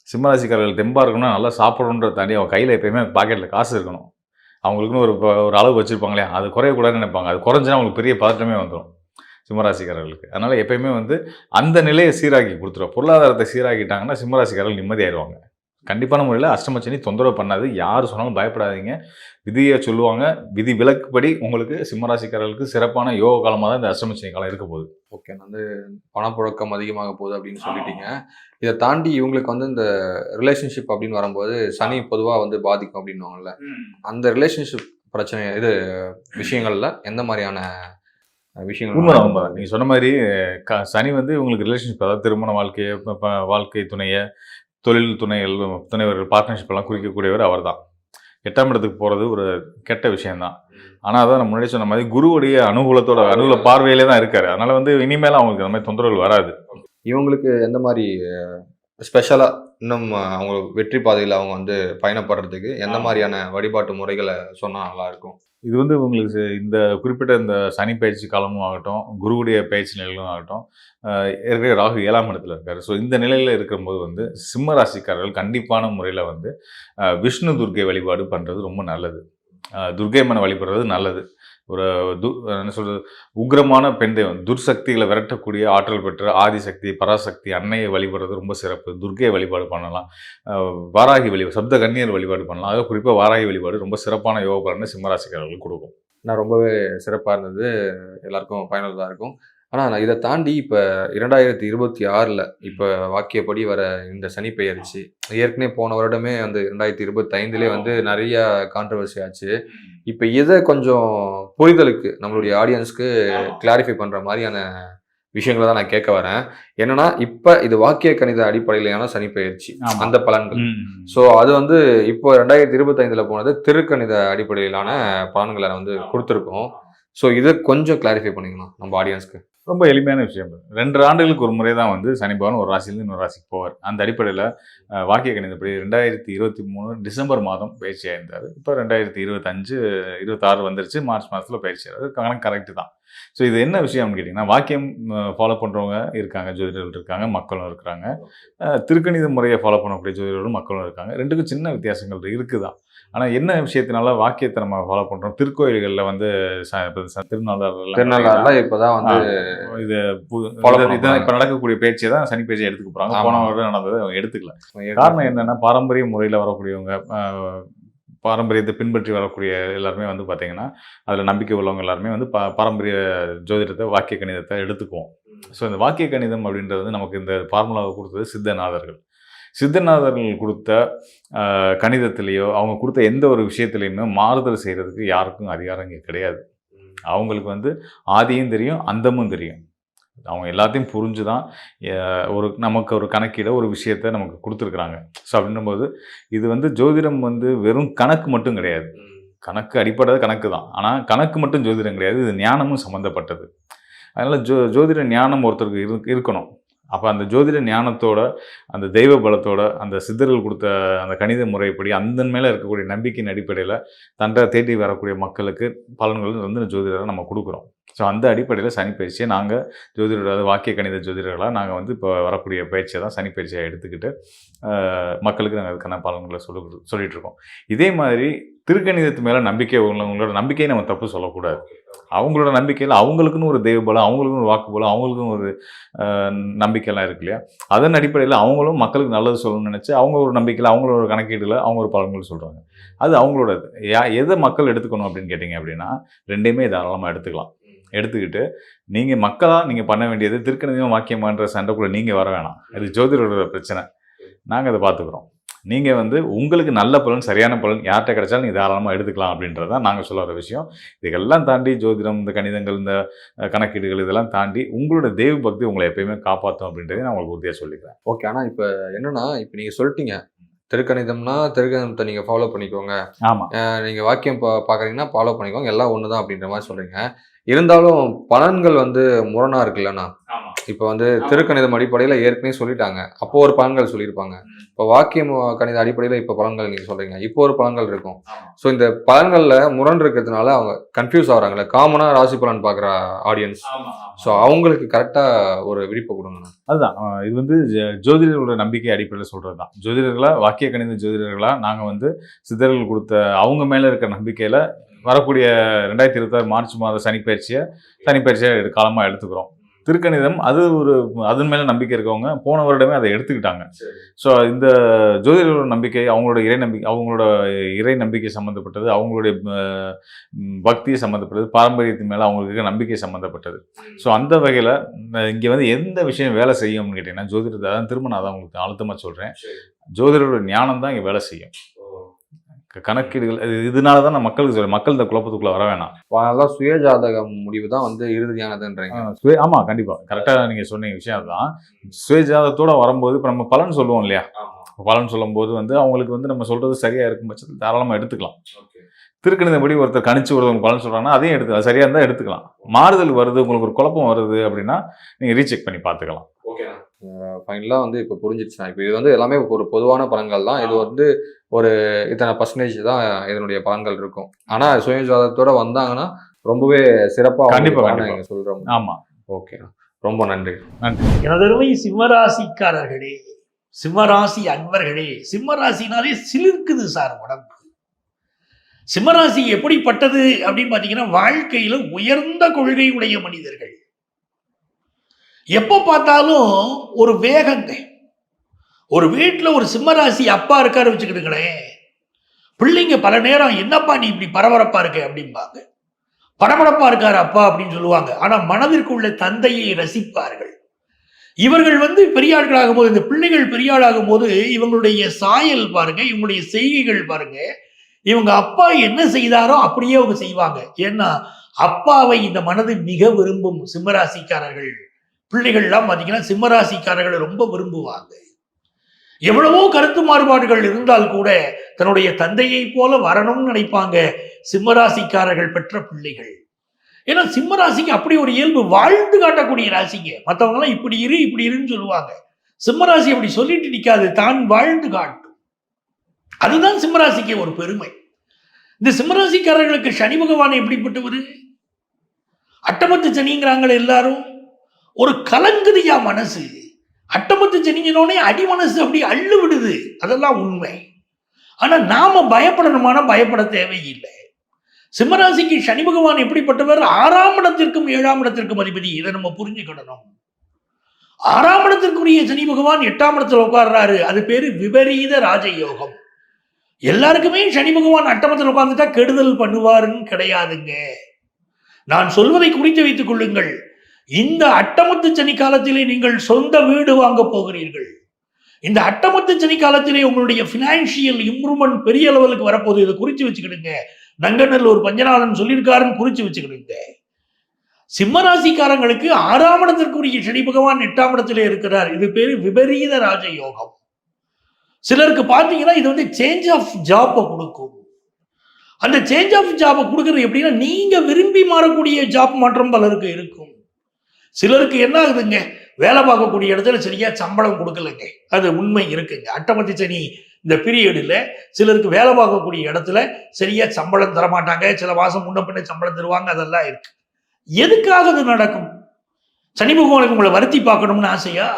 சிம்மராசிக்காரர்கள் தெம்பாக இருக்கணும், நல்லா சாப்பிடணுன்ற தாண்டி அவங்க கையில் எப்பயுமே பாக்கெட்டில் காசு இருக்கணும். அவங்களுக்குன்னு ஒரு அளவு வச்சுருப்பாங்க இல்லையா, அது குறையக்கூடாதுன்னு நினைப்பாங்க. அது குறைஞ்சினா அவங்களுக்கு பெரிய பதட்டமே வந்துடும் சிம்மராசிக்காரர்களுக்கு. அதனால் எப்பயுமே வந்து அந்த நிலையை சீராக்கி கொடுத்துரும். பொருளாதாரத்தை சீராக்கிட்டாங்கன்னா சிம்மராசிக்காரர்கள் நிம்மதியாயிடுவாங்க. கண்டிப்பான முறையில் அஷ்டமச்சனி தொந்தரவு பண்ணாது. யார் சொன்னாலும் பயப்படாதீங்க. விதியை சொல்லுவாங்க, விதி விலக்குப்படி உங்களுக்கு சிம்மராசிக்காரர்களுக்கு சிறப்பான யோக காலமாக தான் இந்த அஷ்டமச்சனி காலம் இருக்க போகுது. ஓகே, வந்து பணப்புழக்கம் அதிகமாக போகுது அப்படின்னு சொல்லிட்டீங்க. இதை தாண்டி இவங்களுக்கு வந்து இந்த ரிலேஷன்ஷிப் அப்படின்னு வரும்போது சனி பொதுவாக வந்து பாதிக்கும் அப்படின்னுவாங்கல்ல, அந்த ரிலேஷன்ஷிப் பிரச்சனை இது விஷயங்கள்ல எந்த மாதிரியான விஷயங்கள்? உண்மைதான். நீங்கள் சொன்ன மாதிரி சனி வந்து இவங்களுக்கு ரிலேஷன்ஷிப், அதாவது திருமண வாழ்க்கையை, வாழ்க்கை துணையை, தொழில் துணைவர்கள், பார்ட்னர்ஷிப் எல்லாம் குறிக்கக்கூடியவர் அவர் தான். 8ஆம் இடத்துக்கு போகிறது ஒரு கெட்ட விஷயம்தான். ஆனால் அதான் நம்ம முன்னாடி சொன்ன மாதிரி குருவுடைய அனுகூல பார்வையிலே தான் இருக்காரு. அதனால வந்து இனிமேல் அவங்களுக்கு அந்த மாதிரி தொந்தரவுகள் வராது. இவங்களுக்கு எந்த மாதிரி ஸ்பெஷலாக இன்னும் அவங்க வெற்றி பாதையில் அவங்க வந்து பயணப்படுறதுக்கு எந்த மாதிரியான வழிபாட்டு முறைகளை சொன்னால் நல்லா இருக்கும்? இது வந்து உங்களுக்கு இந்த குறிப்பிட்ட இந்த சனி பயிற்சி காலமும் ஆகட்டும், குருவுடைய பயிற்சி நிலைகளும் ஆகட்டும், ஏற்கனவே ராகு 7ஆம் இடத்துல இருக்காரு. ஸோ இந்த நிலையில் இருக்கும்போது வந்து சிம்ம ராசிக்காரர்கள் கண்டிப்பான முறையில் வந்து விஷ்ணு துர்க்கை வழிபாடு பண்ணுறது ரொம்ப நல்லது. துர்க்கை அம்மனை வழிபடுறது நல்லது. ஒரு என்ன சொல்கிறது, உக்ரமான பெண் தெய்வம், துர்சக்திகளை விரட்டக்கூடிய ஆற்றல் பெற்ற ஆதிசக்தி, பராசக்தி அன்னையை வழிபடுறது ரொம்ப சிறப்பு. துர்க்கையை வழிபாடு பண்ணலாம். வாராகி வழிபாடு, சப்த கன்னியர் வழிபாடு பண்ணலாம். அதாவது குறிப்பாக வாராகி வழிபாடு ரொம்ப சிறப்பான யோக பலனை சிம்மராசிக்காரர்களுக்கு கொடுக்கும். நான் ரொம்பவே சிறப்பாக இருந்தது, எல்லாருக்கும் பயனுள்ளதாக இருக்கும். ஆனால் நான் இதை தாண்டி இப்போ 2026 இப்போ வாக்கியப்படி வர இந்த சனி பெயர்ச்சி, ஏற்கனவே போன வருடமே வந்து 2025 வந்து நிறைய கான்ட்ரவர்சி ஆச்சு. இப்போ இதை கொஞ்சம் புரிதலுக்கு நம்மளுடைய ஆடியன்ஸ்க்கு கிளாரிஃபை பண்ணுற மாதிரியான விஷயங்களை தான் நான் கேட்க வரேன். என்னன்னா, இப்போ இது வாக்கிய கணித அடிப்படையிலான சனி பெயர்ச்சி, அந்த பலன்கள். ஸோ அது வந்து இப்போ 2025 போனது திருக்கணித அடிப்படையிலான பலன்களை வந்து கொடுத்துருக்கோம். ஸோ இதை கொஞ்சம் கிளாரிஃபை பண்ணிக்கணும் நம்ம ஆடியன்ஸ்க்கு. ரொம்ப எளிமையான விஷயம். 2 ஆண்டுகளுக்கு ஒரு முறை தான் வந்து சனி பகவான் ஒரு ராசியிலிருந்து இன்னொரு ராசிக்கு போவார். அந்த அடிப்படையில் வாக்கிய கணிதப்படி 2023 டிசம்பர் மாதம் பயிற்சி ஆயிருந்தார். இப்போ 2025 26 வந்துருச்சு, மார்ச் மாதத்தில் பயிற்சி ஆகிறாரு. கணக்கு கரெக்டு தான். ஸோ இது என்ன விஷயம்னு கேட்டிங்கன்னா, வாக்கியம் ஃபாலோ பண்ணுறவங்க இருக்காங்க, ஜோதிடர்கள் இருக்காங்க, மக்களும் இருக்கிறாங்க. திருக்கணித முறையை ஃபாலோ பண்ணக்கூடிய ஜோதிடர்களும் மக்களும் இருக்காங்க. ரெண்டுக்கும் சின்ன வித்தியாசங்கள் இருக்குதான். ஆனால் என்ன விஷயத்தினால வாக்கியத்தை நம்ம ஃபாலோ பண்ணுறோம், திருக்கோயில்களில் வந்து திருநள்ளாறுல இப்போதான் வந்து இது இப்போ நடக்கக்கூடிய பயிற்சியை தான் சனி பயிற்சியை எடுத்துக்க போகிறாங்க. போன வருடம் நடந்ததை அவங்க எடுத்துக்கல. காரணம் என்னென்னா, பாரம்பரிய முறையில் வரக்கூடியவங்க, பாரம்பரியத்தை பின்பற்றி வரக்கூடிய எல்லாருமே வந்து பார்த்தீங்கன்னா, அதில் நம்பிக்கை உள்ளவங்க எல்லாருமே வந்து பாரம்பரிய ஜோதிடத்தை, வாக்கிய கணிதத்தை எடுத்துக்குவோம். ஸோ இந்த வாக்கிய கணிதம் அப்படின்றது நமக்கு இந்த ஃபார்முலாவை கொடுத்தது சித்தநாதர்கள். சித்தநாதர்கள் கொடுத்த கணிதத்திலேயோ அவங்க கொடுத்த எந்த ஒரு விஷயத்துலையுமே மாறுதல் செய்கிறதுக்கு யாருக்கும் அதிகாரம் இங்கே கிடையாது. அவங்களுக்கு வந்து ஆதியும் தெரியும், அந்தமும் தெரியும். அவங்க எல்லாத்தையும் புரிஞ்சு தான் நமக்கு ஒரு கணக்கீட ஒரு விஷயத்தை நமக்கு கொடுத்துருக்குறாங்க. ஸோ அப்படின்னும்போது இது வந்து ஜோதிடம் வந்து வெறும் கணக்கு மட்டும் கிடையாது. கணக்கு அடிப்படை கணக்கு தான். ஆனால் கணக்கு மட்டும் ஜோதிடம் கிடையாது, இது ஞானமும் சம்மந்தப்பட்டது. அதனால் ஜோதிட ஞானம் ஒருத்தருக்கு இருக்கணும். அப்போ அந்த ஜோதிட ஞானத்தோட, அந்த தெய்வ பலத்தோட, அந்த சித்தர்கள் கொடுத்த அந்த கணித முறைப்படி அந்த மேலே இருக்கக்கூடிய நம்பிக்கையின் அடிப்படையில் தண்டை தேடி வரக்கூடிய மக்களுக்கு பலன்கள் வந்து ஜோதிடரை நம்ம கொடுக்குறோம். ஸோ அந்த அடிப்படையில் சனி பயிற்சியை நாங்கள் ஜோதிடர், வாக்கிய கணித ஜோதிடர்களாக நாங்கள் வந்து இப்போ வரக்கூடிய பயிற்சியை தான் சனி பயிற்சியாக எடுத்துக்கிட்டு மக்களுக்கு நாங்கள் அதுக்கான பலன்களை சொல்லிகிட்டு இருக்கோம். இதே மாதிரி திருக்கணிதத்து மேலே நம்பிக்கை உள்ளவங்களோட நம்பிக்கையை நம்ம தப்பு சொல்லக்கூடாது. அவங்களோட நம்பிக்கையில் அவங்களுக்குன்னு ஒரு தெய்வ பலம், அவங்களுக்குன்னு ஒரு வாக்கு பலம், அவங்களுக்கும் ஒரு நம்பிக்கையெல்லாம் இருக்கு இல்லையா, அதன் அடிப்படையில் அவங்களும் மக்களுக்கு நல்லது சொல்லணும்னு நினச்சி அவங்க ஒரு நம்பிக்கையில், அவங்களோட ஒரு கணக்கீட்டில் அவங்க ஒரு பலன்கள் சொல்கிறாங்க. அது அவங்களோட எதை மக்கள் எடுத்துக்கணும் அப்படின்னு கேட்டிங்க அப்படின்னா, ரெண்டையுமே தாராளமாக எடுத்துக்கலாம். எடுத்துக்கிட்டு நீங்கள் மக்களாக நீங்கள் பண்ண வேண்டியது திருக்கணிதம் வாக்கியமான்ற சண்டைக்குள்ளே நீங்கள் வர வேணாம். அது ஜோதிடரோட பிரச்சனை. நாங்கள் அதை பார்த்துக்குறோம். நீங்கள் வந்து உங்களுக்கு நல்ல பலன், சரியான பலன் யார்கிட்ட கிடைச்சாலும் நீங்கள் தாராளமாக எடுத்துக்கலாம் அப்படின்றது தான் நாங்கள் சொல்ல வர விஷயம். இதுக்கெல்லாம் தாண்டி ஜோதிடம், இந்த கணிதங்கள், இந்த கணக்கீடுகள் இதெல்லாம் தாண்டி உங்களோட தெய்வ பக்தி உங்களை எப்பயுமே காப்பாற்றும் அப்படின்றத நான் உங்களுக்கு உறுதியாக சொல்லிக்கிறேன். ஓகே. ஆனால் இப்போ என்னன்னா, இப்போ நீங்கள் சொல்லிட்டீங்க திருக்கணிதம்னா திருக்கணிதத்தை நீங்கள் ஃபாலோ பண்ணிக்கோங்க, ஆமாம், நீங்கள் வாக்கியம் பார்க்குறீங்கன்னா ஃபாலோ பண்ணிக்கோங்க, எல்லாம் ஒன்று தான் அப்படின்ற மாதிரி சொல்கிறீங்க. இருந்தாலும் பலன்கள் வந்து முரணா இருக்குல்லண்ணா. இப்போ வந்து திருக்கணிதம் அடிப்படையில் ஏற்கனவே சொல்லிட்டாங்க, அப்போ ஒரு பலன்கள் சொல்லியிருப்பாங்க. இப்போ வாக்கியம் கணித அடிப்படையில் இப்போ பலன்கள் நீங்கள் சொல்கிறீங்க, இப்போ ஒரு பலன்கள் இருக்கும். ஸோ இந்த பலன்களில் முரண் இருக்கிறதுனால அவங்க கன்ஃபியூஸ் ஆகுறாங்களே, காமனாக ராசி பலன் பார்க்குற ஆடியன்ஸ். ஸோ அவங்களுக்கு கரெக்டாக ஒரு விழிப்பு கொடுங்கண்ணா. அதுதான் இது வந்து ஜோதிடர்களோட நம்பிக்கை அடிப்படையில் சொல்கிறது தான். ஜோதிடர்களாக, வாக்கிய கணித ஜோதிடர்களாக நாங்கள் வந்து சித்தர்கள் கொடுத்த அவங்க மேலே இருக்கிற நம்பிக்கையில் வரக்கூடிய 2026 மார்ச் மாத சனிப்பயிற்சியை காலமாக எடுத்துக்கிறோம். திருக்கணிதம் அது அதன் மேலே நம்பிக்கை இருக்கவங்க போன வருடமே அதை எடுத்துக்கிட்டாங்க. ஸோ இந்த ஜோதிடர்களோட நம்பிக்கை அவங்களோட இறை நம்பிக்கை சம்மந்தப்பட்டது, அவங்களுடைய பக்தியை சம்மந்தப்பட்டது, பாரம்பரியத்தின் மேலே அவங்களுக்கு நம்பிக்கை சம்மந்தப்பட்டது. ஸோ அந்த வகையில் இங்கே வந்து எந்த விஷயம் வேலை செய்யும்னு கேட்டிங்கன்னா ஜோதிடத்தை, அதான் திரும்ப நான் தான் உங்களுக்கு அழுத்தமாக சொல்கிறேன், ஜோதிடரோட ஞானம் தான் இங்கே வேலை செய்யும். கணக்கீடுகள் இதனால தான் நான் மக்களுக்கு சொல்றேன், மக்கள் இந்த குழப்பத்துக்குள்ள வர வேணாம். அதனால சுயஜாதகம் முடிவு தான் வந்து இறுதியானதுன்றீங்க. ஆமா, கண்டிப்பா கரெக்டாக நீங்க சொன்ன விஷயம் அதுதான். சுயஜாதகத்தோட வரும்போது இப்போ நம்ம பலன் சொல்லுவோம் இல்லையா, பலன் சொல்லும் போது வந்து அவங்களுக்கு வந்து நம்ம சொல்றது சரியா இருக்கும் பட்சத்தில் தாராளமாக எடுத்துக்கலாம். திருக்கணிதப்படி ஒருத்தர் கணிச்சு ஒருத்தவங்க பலன் சொல்றாங்கன்னா அதையும் எடுத்துக்கலாம், சரியா இருந்தால் எடுத்துக்கலாம். மாறுதல் வருது, உங்களுக்கு ஒரு குழப்பம் வருது அப்படின்னா நீங்க ரீசெக் பண்ணி பார்த்துக்கலாம். ஃபைனலாக வந்து இப்போ புரிஞ்சிடுச்சுன்னா, இப்போ இது வந்து எல்லாமே ஒரு பொதுவான பலன்கள் தான். இது வந்து ஒரு இத்தனை பர்சன்டேஜ் தான் இதனுடைய பலன்கள் இருக்கும். ஆனால் சுயஜாதகத்தோட வந்தாங்கன்னா ரொம்பவே சிறப்பாக கண்டிப்பாக நீங்கள் சொல்கிறோம். ஆமாம், ஓகே, ரொம்ப நன்றி. நன்றி. எனதருமை சிம்மராசிக்காரர்களே, சிம்மராசி அன்பர்களே, சிம்மராசினாலே சிலிர்க்குது சார் உடம்பு. சிம்மராசி எப்படிப்பட்டது அப்படின்னு பார்த்தீங்கன்னா, வாழ்க்கையில உயர்ந்த கொள்கை உடைய மனிதர்கள். எப்போ பார்த்தாலும் ஒரு வேகங்க. ஒரு வீட்டில் ஒரு சிம்மராசி அப்பா இருக்காரு வச்சுக்கிட்டுங்களேன், பிள்ளைங்க பல நேரம் என்னப்பா நீ இப்படி பரபரப்பா இருக்க அப்படிம்பாங்க. பரபரப்பா இருக்காரு அப்பா அப்படின்னு சொல்லுவாங்க. ஆனா மனதிற்குள்ள தந்தையை ரசிப்பார்கள். இவர்கள் வந்து பெரிய ஆட்களாகும் போது, இந்த பிள்ளைகள் பெரிய ஆளாகும் போது இவங்களுடைய சாயல் பாருங்க, இவங்களுடைய செய்கைகள் பாருங்க, இவங்க அப்பா என்ன செய்தாரோ அப்படியே அவங்க செய்வாங்க. ஏன்னா அப்பாவை இந்த மனது மிக விரும்பும் சிம்மராசிக்காரர்கள். பிள்ளைகள்லாம் பார்த்தீங்கன்னா சிம்மராசிக்காரர்களை ரொம்ப விரும்புவாங்க. எவ்வளவோ கருத்து மாறுபாடுகள் இருந்தால் கூட தன்னுடைய தந்தையை போல வரணும்னு நினைப்பாங்க சிம்மராசிக்காரர்கள் பெற்ற பிள்ளைகள். ஏன்னா சிம்மராசிக்கு அப்படி ஒரு இயல்பு, வாழ்ந்து காட்டக்கூடிய ராசிங்க. மற்றவங்களாம் இப்படி இருன்னு சொல்லுவாங்க, சிம்மராசி அப்படி சொல்லிட்டு நிற்காது, தான் வாழ்ந்து காட்டும். அதுதான் சிம்மராசிக்கு ஒரு பெருமை. இந்த சிம்மராசிக்காரர்களுக்கு சனி பகவான் எப்படிப்பட்டவர்? அட்டமத்து சனிங்கிறாங்களே எல்லாரும், ஒரு கலங்குதியா மனசு. அட்டமத்து சனிங்கனோடனே அடி மனசு அப்படி அள்ளு விடுது, அதெல்லாம் உண்மை. ஆனா நாம பயப்படணுமான பயப்பட தேவையில்லை. சிம்மராசிக்கு சனி பகவான் எப்படிப்பட்டவர்? 6ஆம் இடத்திற்கும் 7ஆம் இடத்திற்கும் அதிபதி. இதை நம்ம புரிஞ்சுக்கிடணும். 6ஆம் இடத்திற்குரிய சனி பகவான் 8ஆம் இடத்துல உட்கார்றாரு, அது பேரு விபரீத ராஜயோகம். எல்லாருக்குமே சனி பகவான் அட்டமத்தில் உட்கார்ந்துட்டா கெடுதல் பண்ணுவாருன்னு கிடையாதுங்க. நான் சொல்வதை குறித்து வைத்துக் கொள்ளுங்கள். இந்த அட்டமத்து சனி காலத்திலே நீங்கள் சொந்த வீடு வாங்க போகிறீர்கள். இந்த அட்டமத்து சனி காலத்திலே உங்களுடைய பினான்சியல் இம்ப்ரூவ்மெண்ட் பெரிய லெவலுக்கு வரப்போகுது. இதை குறிச்சு வச்சுக்கிடுங்க. நங்கநல்லூர் பஞ்சநாதன் சொல்லியிருக்காருன்னு குறிச்சு வச்சுக்கிடுங்க. சிம்மராசிக்காரங்களுக்கு 6ஆம் இடத்திற்குரிய சனி பகவான் 8ஆம் இடத்திலே இருக்கிறார். இது பேரு விபரீத ராஜயோகம். சிலருக்கு பார்த்தீங்கன்னா இது வந்து சேஞ்ச் ஆஃப் ஜாப்பை கொடுக்கும். அந்த சேஞ்ச் ஆஃப் ஜாப்பை கொடுக்கறது எப்படின்னா, நீங்க விரும்பி மாறக்கூடிய ஜாப் மாற்றம் பலருக்கு இருக்கும். சிலருக்கு என்ன ஆகுதுங்க, வேலை பார்க்கக்கூடிய இடத்துல சரியா சம்பளம் கொடுக்கலைங்க, அது உண்மை இருக்குங்க. அட்டமத்தி சனி இந்த பீரியடில் சிலருக்கு வேலை பார்க்கக்கூடிய இடத்துல சரியா சம்பளம் தரமாட்டாங்க, சில மாசம் முன்ன பின்ன சம்பளம் தருவாங்க, அதெல்லாம் இருக்கு. எதுக்காக அது நடக்கும்? சனி பகவானுக்கு உங்களை வருத்தி பார்க்கணும்னு ஆசையா?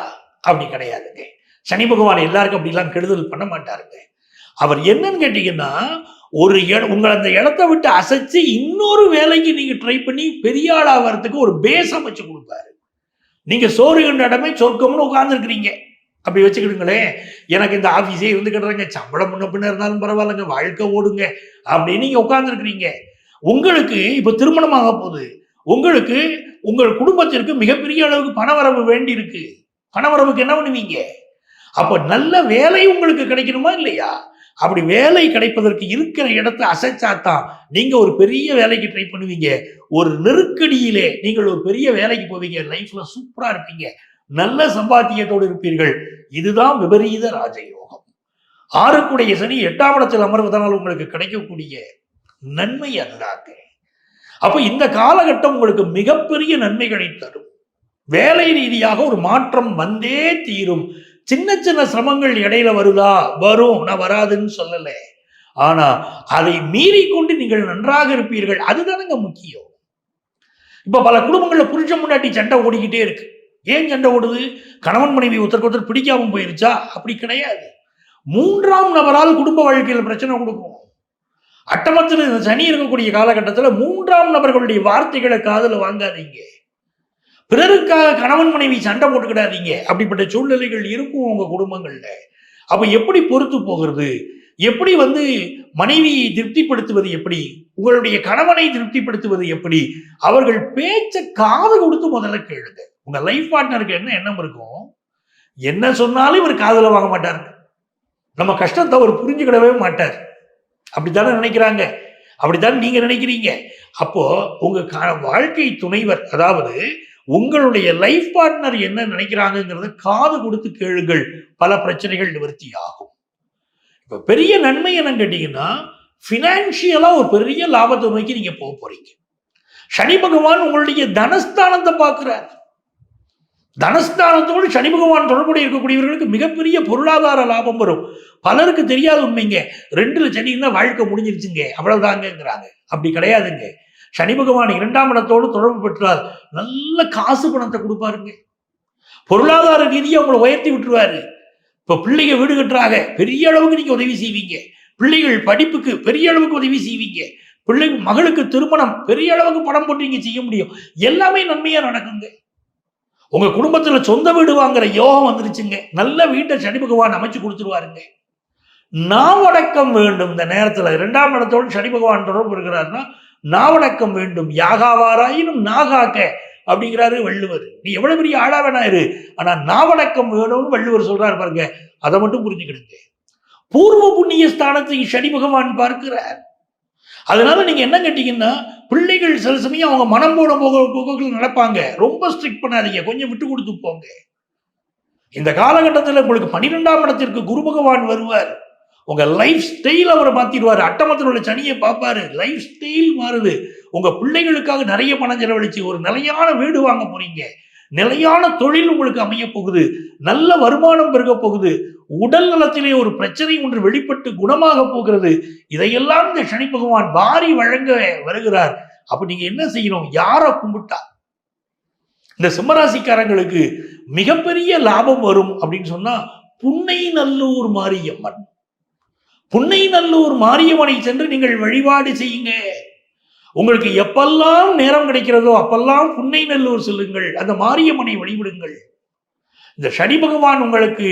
அப்படி கிடையாதுங்க. சனி பகவான் எல்லாருக்கும் அப்படிலாம் கெடுதல் பண்ண மாட்டாருங்க. அவர் என்னன்னு கேட்டீங்கன்னா, உங்களை அந்த இடத்த விட்டு அசைச்சு இன்னொரு வேலைக்கு நீங்க ட்ரை பண்ணி பெரிய ஆள் ஆகிறதுக்கு ஒரு பேஸ் அமைச்சு கொடுப்பாரு. நீங்க சோறு கண்ட இடமே சொர்க்கம்னு உட்கார்ந்துருக்கிறீங்க, அப்படி வச்சுக்கிடுங்களேன். எனக்கு இந்த ஆஃபீஸே இருந்துக்கிட்டுறேங்க, சம்பளம் முன்ன பின்ன இருந்தாலும் பரவாயில்லைங்க, வாழ்க்கை ஓடுங்க அப்படின்னு நீங்க உட்கார்ந்துருக்கிறீங்க. உங்களுக்கு இப்போ திருமணமாக போகுது, உங்களுக்கு உங்கள் குடும்பத்திற்கு மிகப்பெரிய அளவுக்கு பணவரவு வேண்டி இருக்கு. பணவரவுக்கு என்ன பண்ணுவீங்க? அப்ப நல்ல வேலை உங்களுக்கு கிடைக்கணுமா இல்லையா? அப்படி வேலை கிடைப்பதற்கு இருக்கிற இடத்தை அசைச்சாத்தான் நீங்க ஒரு பெரிய வேலைக்கு ட்ரை பண்ணுவீங்க. ஒரு நெருக்கடியிலே நீங்கள் ஒரு பெரிய வேலைக்கு போவீங்க. லைஃப்ல சூப்பரா இருப்பீங்க, நல்ல சம்பாத்தியத்தோடு இருப்பீர்கள். இதுதான் விபரீத ராஜயோகம். 6க்குடைய சனி 8ஆம் இடத்தில் அமர்வதனால் உங்களுக்கு கிடைக்கக்கூடிய நன்மை அதுதாங்க. அப்ப இந்த காலகட்டம் உங்களுக்கு மிகப்பெரிய நன்மைகளை தரும். வேலை ரீதியாக ஒரு மாற்றம் வந்தே தீரும். சின்ன சின்ன சிரமங்கள் இடையில வருதா? வரும், நான் வராதுன்னு சொல்லல. ஆனா அதை மீறி கொண்டு நீங்கள் நன்றாக இருப்பீர்கள். அதுதானங்க முக்கியம். இப்ப பல குடும்பங்கள்ல புருஷன் முன்னாடி சண்டை ஓடிக்கிட்டே இருக்கு. ஏன் சண்டை ஓடுது? கணவன் மனைவி ஒருத்தருக்கு ஒருத்தர் பிடிக்காம போயிருச்சா? அப்படி கிடையாது. 3ஆம் நபரால் குடும்ப வாழ்க்கையில் பிரச்சனை கொடுக்கும். அட்டமத்தில் சனி இருக்கக்கூடிய காலகட்டத்தில் 3ஆம் நபர்களுடைய வார்த்தைகளை காதுல வாங்காதீங்க. பிறருக்காக கணவன் மனைவி சண்டை போட்டுக்கிடாதீங்க. அப்படிப்பட்ட சூழ்நிலைகள் இருக்கும் உங்க குடும்பங்கள்ல. அப்ப எப்படி பொறுத்து போகிறது? எப்படி மனைவியை திருப்திப்படுத்துவது? எப்படி உங்களுடைய கணவனை திருப்திப்படுத்துவது? எப்படி? அவர்கள் பேச்ச காது கொடுத்து முதல்ல கேளுங்க. உங்க லைஃப் பார்ட்னருக்கு என்ன எண்ணம் இருக்கும்? என்ன சொன்னாலும் இவர் காதுல வாங்க மாட்டார், நம்ம கஷ்டத்தை அவர் புரிஞ்சுக்கிடவே மாட்டார். அப்படித்தானே நினைக்கிறாங்க, அப்படித்தான் நீங்க நினைக்கிறீங்க. அப்போ உங்க வாழ்க்கை துணைவர், அதாவது உங்களுடைய லைஃப் பார்ட்னர் என்ன நினைக்கிறாங்கிறத காது கொடுத்து கேளுங்கள். பல பிரச்சனைகள் நிவர்த்தி ஆகும். இப்ப பெரிய நன்மை என்னன்னு கேட்டீங்கன்னா, பினான்சியலா ஒரு பெரிய லாபத்தை நோக்கி நீங்க போக போறீங்க. சனி பகவான் உங்களுடைய தனஸ்தானத்தை பார்க்கிறார். தனஸ்தானத்தோடு சனி பகவான் தொடர்புடைய இருக்கக்கூடியவர்களுக்கு மிகப்பெரிய பொருளாதார லாபம் வரும். பலருக்கு தெரியாத உண்மைங்க, 2ல சனி இருந்தா வாழ்க்கை முடிஞ்சிருச்சுங்க, அவ்வளவுதாங்கிறாங்க. அப்படி கிடையாதுங்க. சனி பகவான் 2ஆம் இடத்தோடு தொடர்பு பெற்றால் நல்ல காசு பணத்தை கொடுப்பாருங்க. பொருளாதார ரீதியாக உங்களை உயர்த்தி விட்டுருவாரு. இப்ப பிள்ளைங்க வீடு கட்டுறாங்க, பெரிய அளவுக்கு நீங்க உதவி செய்வீங்க. பிள்ளைகள் படிப்புக்கு பெரிய அளவுக்கு உதவி செய்வீங்க. மகளுக்கு திருமணம் பெரிய அளவுக்கு பணம் போட்டு நீங்க செய்ய முடியும். எல்லாமே நன்மையா நடக்குங்க. உங்க குடும்பத்துல சொந்த வீடு வாங்குற யோகம் வந்துருச்சுங்க. நல்ல வீட்டை சனி பகவான் அமைச்சு கொடுத்துருவாருங்க. நாவடக்கம் வேண்டும். இந்த நேரத்துல 2ஆம் இடத்தோடு சனி பகவான் தொடர்பு இருக்கிறாருன்னா நாவடக்கம் வேண்டும். யாகாவாராயினும் நாகாக்க அப்படிங்கிறாரு வள்ளுவர். நீ எவ்வளவு பெரிய ஆளா வேணா இரு, ஆனா நாவடக்கம் வேணும்னு வள்ளுவர் சொல்றாரு பாருங்க. அதை மட்டும் புரிஞ்சுக்கிடுங்க. பூர்வ புண்ணிய ஸ்தானத்தை சனி பகவான் பார்க்கிறார். அதனால நீங்க என்ன கேட்டீங்கன்னா, பிள்ளைகள் சில சமயம் அவங்க மனம் போட போக்குகள் நடப்பாங்க. ரொம்ப ஸ்ட்ரிக்ட் பண்ணாதீங்க, கொஞ்சம் விட்டு கொடுத்து போங்க. இந்த காலகட்டத்தில் உங்களுக்கு 12ஆம் இடத்திற்கு குரு பகவான் வருவார். உங்க லைஃப் ஸ்டைல் அவரை மாத்திடுவார். அட்டமத்தில் உள்ள சனியை பார்ப்பாரு, லைஃப் ஸ்டைல் மாறுது. உங்க பிள்ளைகளுக்காக நிறைய பணம் செலவழிச்சு ஒரு நிலையான வீடு வாங்க போறீங்க. நிலையான தொழில் உங்களுக்கு அமைய போகுது. நல்ல வருமானம் பெருக போகுது. உடல் நலத்திலே ஒரு பிரச்சனை ஒன்று வெளிப்பட்டு குணமாக போகிறது. இதையெல்லாம் இந்த சனி பகவான் வாரி வழங்க வருகிறார். அப்ப நீங்க என்ன செய்யணும்? யாரை கும்பிட்டா இந்த சிம்மராசிக்காரங்களுக்கு மிகப்பெரிய லாபம் வரும் அப்படின்னு சொன்னா, புன்னை நல்லூர் மாரியம்மன். புன்னை நல்லூர் மாரியம்மனை சென்று நீங்கள் வழிபாடு செய்யுங்க. உங்களுக்கு எப்பெல்லாம் நேரம் கிடைக்கிறதோ அப்பெல்லாம் புன்னை நல்லூர் செல்லுங்கள், அந்த மாரியம்மனை வழிபடுங்கள். இந்த சனி பகவான் உங்களுக்கு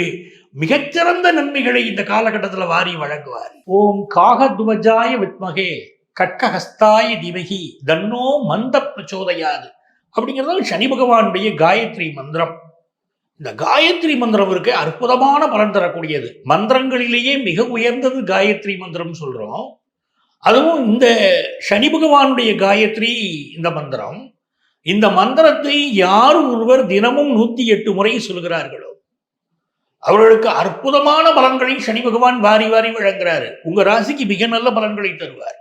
மிகச்சிறந்த நன்மைகளை இந்த காலகட்டத்தில் வாரி வழங்குவார். ஓம் காகத்வஜாய வித்மகே கட்கஹஸ்தாய தீமகி தன்னோ மந்த பிரச்சோதயாது அப்படிங்கிறது சனி பகவானுடைய காயத்ரி மந்திரம். இந்த காயத்ரி மந்திரம் இருக்கு, அற்புதமான பலன் தரக்கூடியது. மந்திரங்களிலேயே மிக உயர்ந்தது காயத்ரி மந்திரம் சொல்றோம். அதுவும் இந்த சனி பகவானுடைய காயத்ரி இந்த மந்திரம். இந்த மந்திரத்தை யார் ஒருவர் தினமும் 108 முறை சொல்கிறார்களோ அவர்களுக்கு அற்புதமான பலன்களை சனி பகவான் வாரி வாரி வழங்குறாரு. உங்க ராசிக்கு மிக நல்ல பலன்களை தருவார்.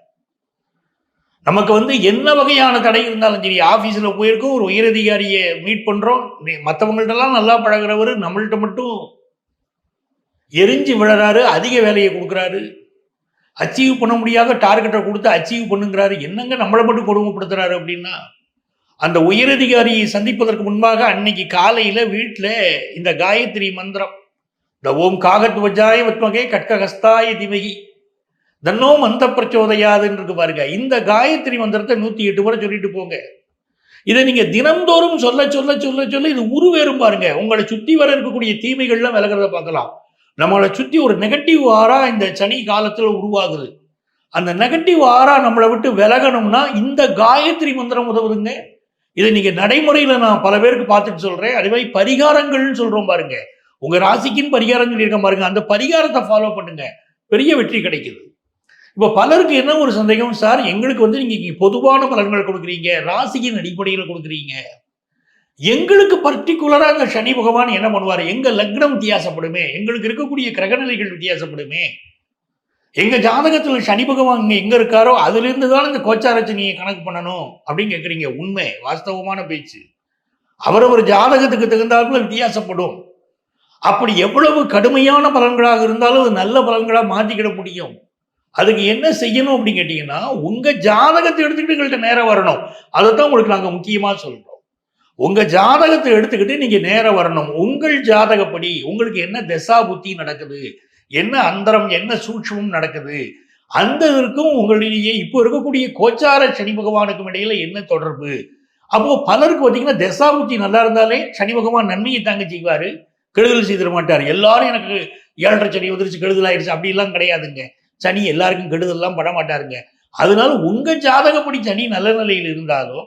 நமக்கு என்ன வகையான தடை இருந்தாலும் சரி, ஆபீஸ்ல போயிருக்கோம், ஒரு உயரதிகாரியை மீட் பண்றோம், மற்றவங்கள்ட்டெல்லாம் நல்லா பழகிறவர் நம்மள்கிட்ட மட்டும் எரிஞ்சு விழறாரு, அதிக வேலையை கொடுக்குறாரு, அச்சீவ் பண்ண முடியாத டார்கெட்டை கொடுத்து அச்சீவ் பண்ணுங்கிறாரு. என்னங்க நம்மளை மட்டும் கொடுமைப்படுத்துறாரு அப்படின்னா, அந்த உயரதிகாரியை சந்திப்பதற்கு முன்பாக அன்னைக்கு காலையில வீட்டில் இந்த காயத்ரி மந்திரம், இந்த ஓம் காகத்வஜாய வித்மகே கட்கஹஸ்தாய தீமகி தன்னோ மந்த பிரச்சோதயாதுன்னு இருக்கு பாருங்க. இந்த காயத்ரி மந்திரத்தை 108 முறை சொல்லிட்டு போங்க. இதை நீங்க தினந்தோறும் சொல்ல சொல்ல சொல்ல சொல்ல இது உருவேறும் பாருங்க. உங்களை சுற்றி வர இருக்கக்கூடிய தீமைகள்லாம் விலகிறத பார்க்கலாம். நம்மளை சுற்றி ஒரு நெகட்டிவ் ஆரா இந்த சனி காலத்துல உருவாகுது. அந்த நெகட்டிவ் ஆரா நம்மளை விட்டு விலகணும்னா இந்த காயத்ரி மந்திரம் உதவுதுங்க. இதை நீங்க நடைமுறையில நான் பல பேருக்கு பார்த்துட்டு சொல்றேன். அதே மாதிரி பரிகாரங்கள்னு சொல்றோம் பாருங்க. உங்க ராசிக்குன்னு பரிகாரங்கள் இருக்க பாருங்க. அந்த பரிகாரத்தை ஃபாலோ பண்ணுங்க. பெரிய வெற்றி கிடைக்குது. இப்ப பலருக்கு என்ன ஒரு சந்தேகம், சார் எங்களுக்கு வந்து நீங்க பொதுவான பலன்கள் கொடுக்குறீங்க, ராசியின் அடிப்படையில் கொடுக்குறீங்க. எங்களுக்கு பர்டிகுலரா அங்க சனி பகவான் என்ன பண்ணுவாரு? எங்க லக்னம் வித்தியாசப்படுமே, எங்களுக்கு இருக்கக்கூடிய கிரகநிலைகள் வித்தியாசப்படுமே. எங்க ஜாதகத்துல சனி பகவான் எங்க இருக்காரோ அதுல இருந்து தான் இந்த கோச்சாரச்சனியை கணக்கு பண்ணணும் அப்படின்னு கேக்குறீங்க. உண்மை, வாஸ்தவமான பேச்சு. அவரவர் ஜாதகத்துக்கு தகுந்தாப்புல வித்தியாசப்படும். அப்படி எவ்வளவு கடுமையான பலன்களாக இருந்தாலும் அது நல்ல பலன்களா மாத்திக்கிட முடியும். அதுக்கு என்ன செய்யணும் அப்படின்னு கேட்டீங்கன்னா, உங்க ஜாதகத்தை எடுத்துக்கிட்டு எங்கள்கிட்ட நேரம் வரணும். அதைத்தான் உங்களுக்கு நாங்க முக்கியமா சொல்றோம். உங்க ஜாதகத்தை எடுத்துக்கிட்டு நீங்க நேரம் வரணும். உங்கள் ஜாதகப்படி உங்களுக்கு என்ன தசா புத்தி நடக்குது, என்ன அந்தரம், என்ன சூட்சமும் நடக்குது, அந்த இதற்கும் உங்களிடையே இப்போ இருக்கக்கூடிய கோச்சார சனி பகவானுக்கும் இடையில என்ன தொடர்பு. அப்போ பலருக்கு பார்த்தீங்கன்னா தசா புத்தி நல்லா இருந்தாலே சனி பகவான் நன்மையை தாங்க செய்வாரு, கெடுதல் செய்திட மாட்டார். எல்லாரும் எனக்கு 7.5 சனி வந்துருச்சு, கெடுதல் ஆயிடுச்சு அப்படிலாம் கிடையாதுங்க. சனி எல்லாருக்கும் கெடுதல்லாம் பட மாட்டாருங்க. அதனால உங்க ஜாதகப்படி சனி நல்ல நிலையில் இருந்தாலோ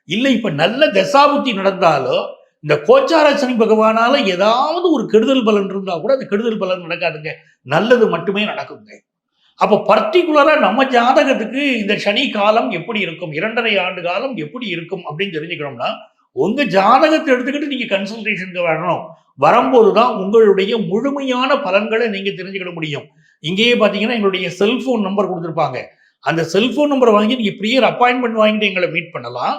இல்லை இப்ப நல்ல தசாபுத்தி நடந்தாலோ இந்த கோச்சார சனி பகவானால ஏதாவது ஒரு கெடுதல் பலன் இருந்தா கூட அந்த கெடுதல் பலன் நடக்காதுங்க, நல்லது மட்டுமே நடக்குங்க. அப்போ பர்டிகுலரா நம்ம ஜாதகத்துக்கு இந்த சனி காலம் எப்படி இருக்கும், 2.5 ஆண்டு காலம் எப்படி இருக்கும் அப்படின்னு தெரிஞ்சுக்கணும்னா உங்க ஜாதகத்தை எடுத்துக்கிட்டு நீங்க கன்சல்டேஷனுக்கு வரணும். வரும்போதுதான் உங்களுடைய முழுமையான பலன்களை நீங்க தெரிஞ்சுக்கிட முடியும். இங்கேயே பாத்தீங்கன்னா எங்களுடைய செல்போன் நம்பர் கொடுத்துருப்பாங்க. அந்த செல்போன் நம்பரை வாங்கி நீங்க ப்ரியர் அப்பாயின்மெண்ட் வாங்கிட்டு எங்களை மீட் பண்ணலாம்.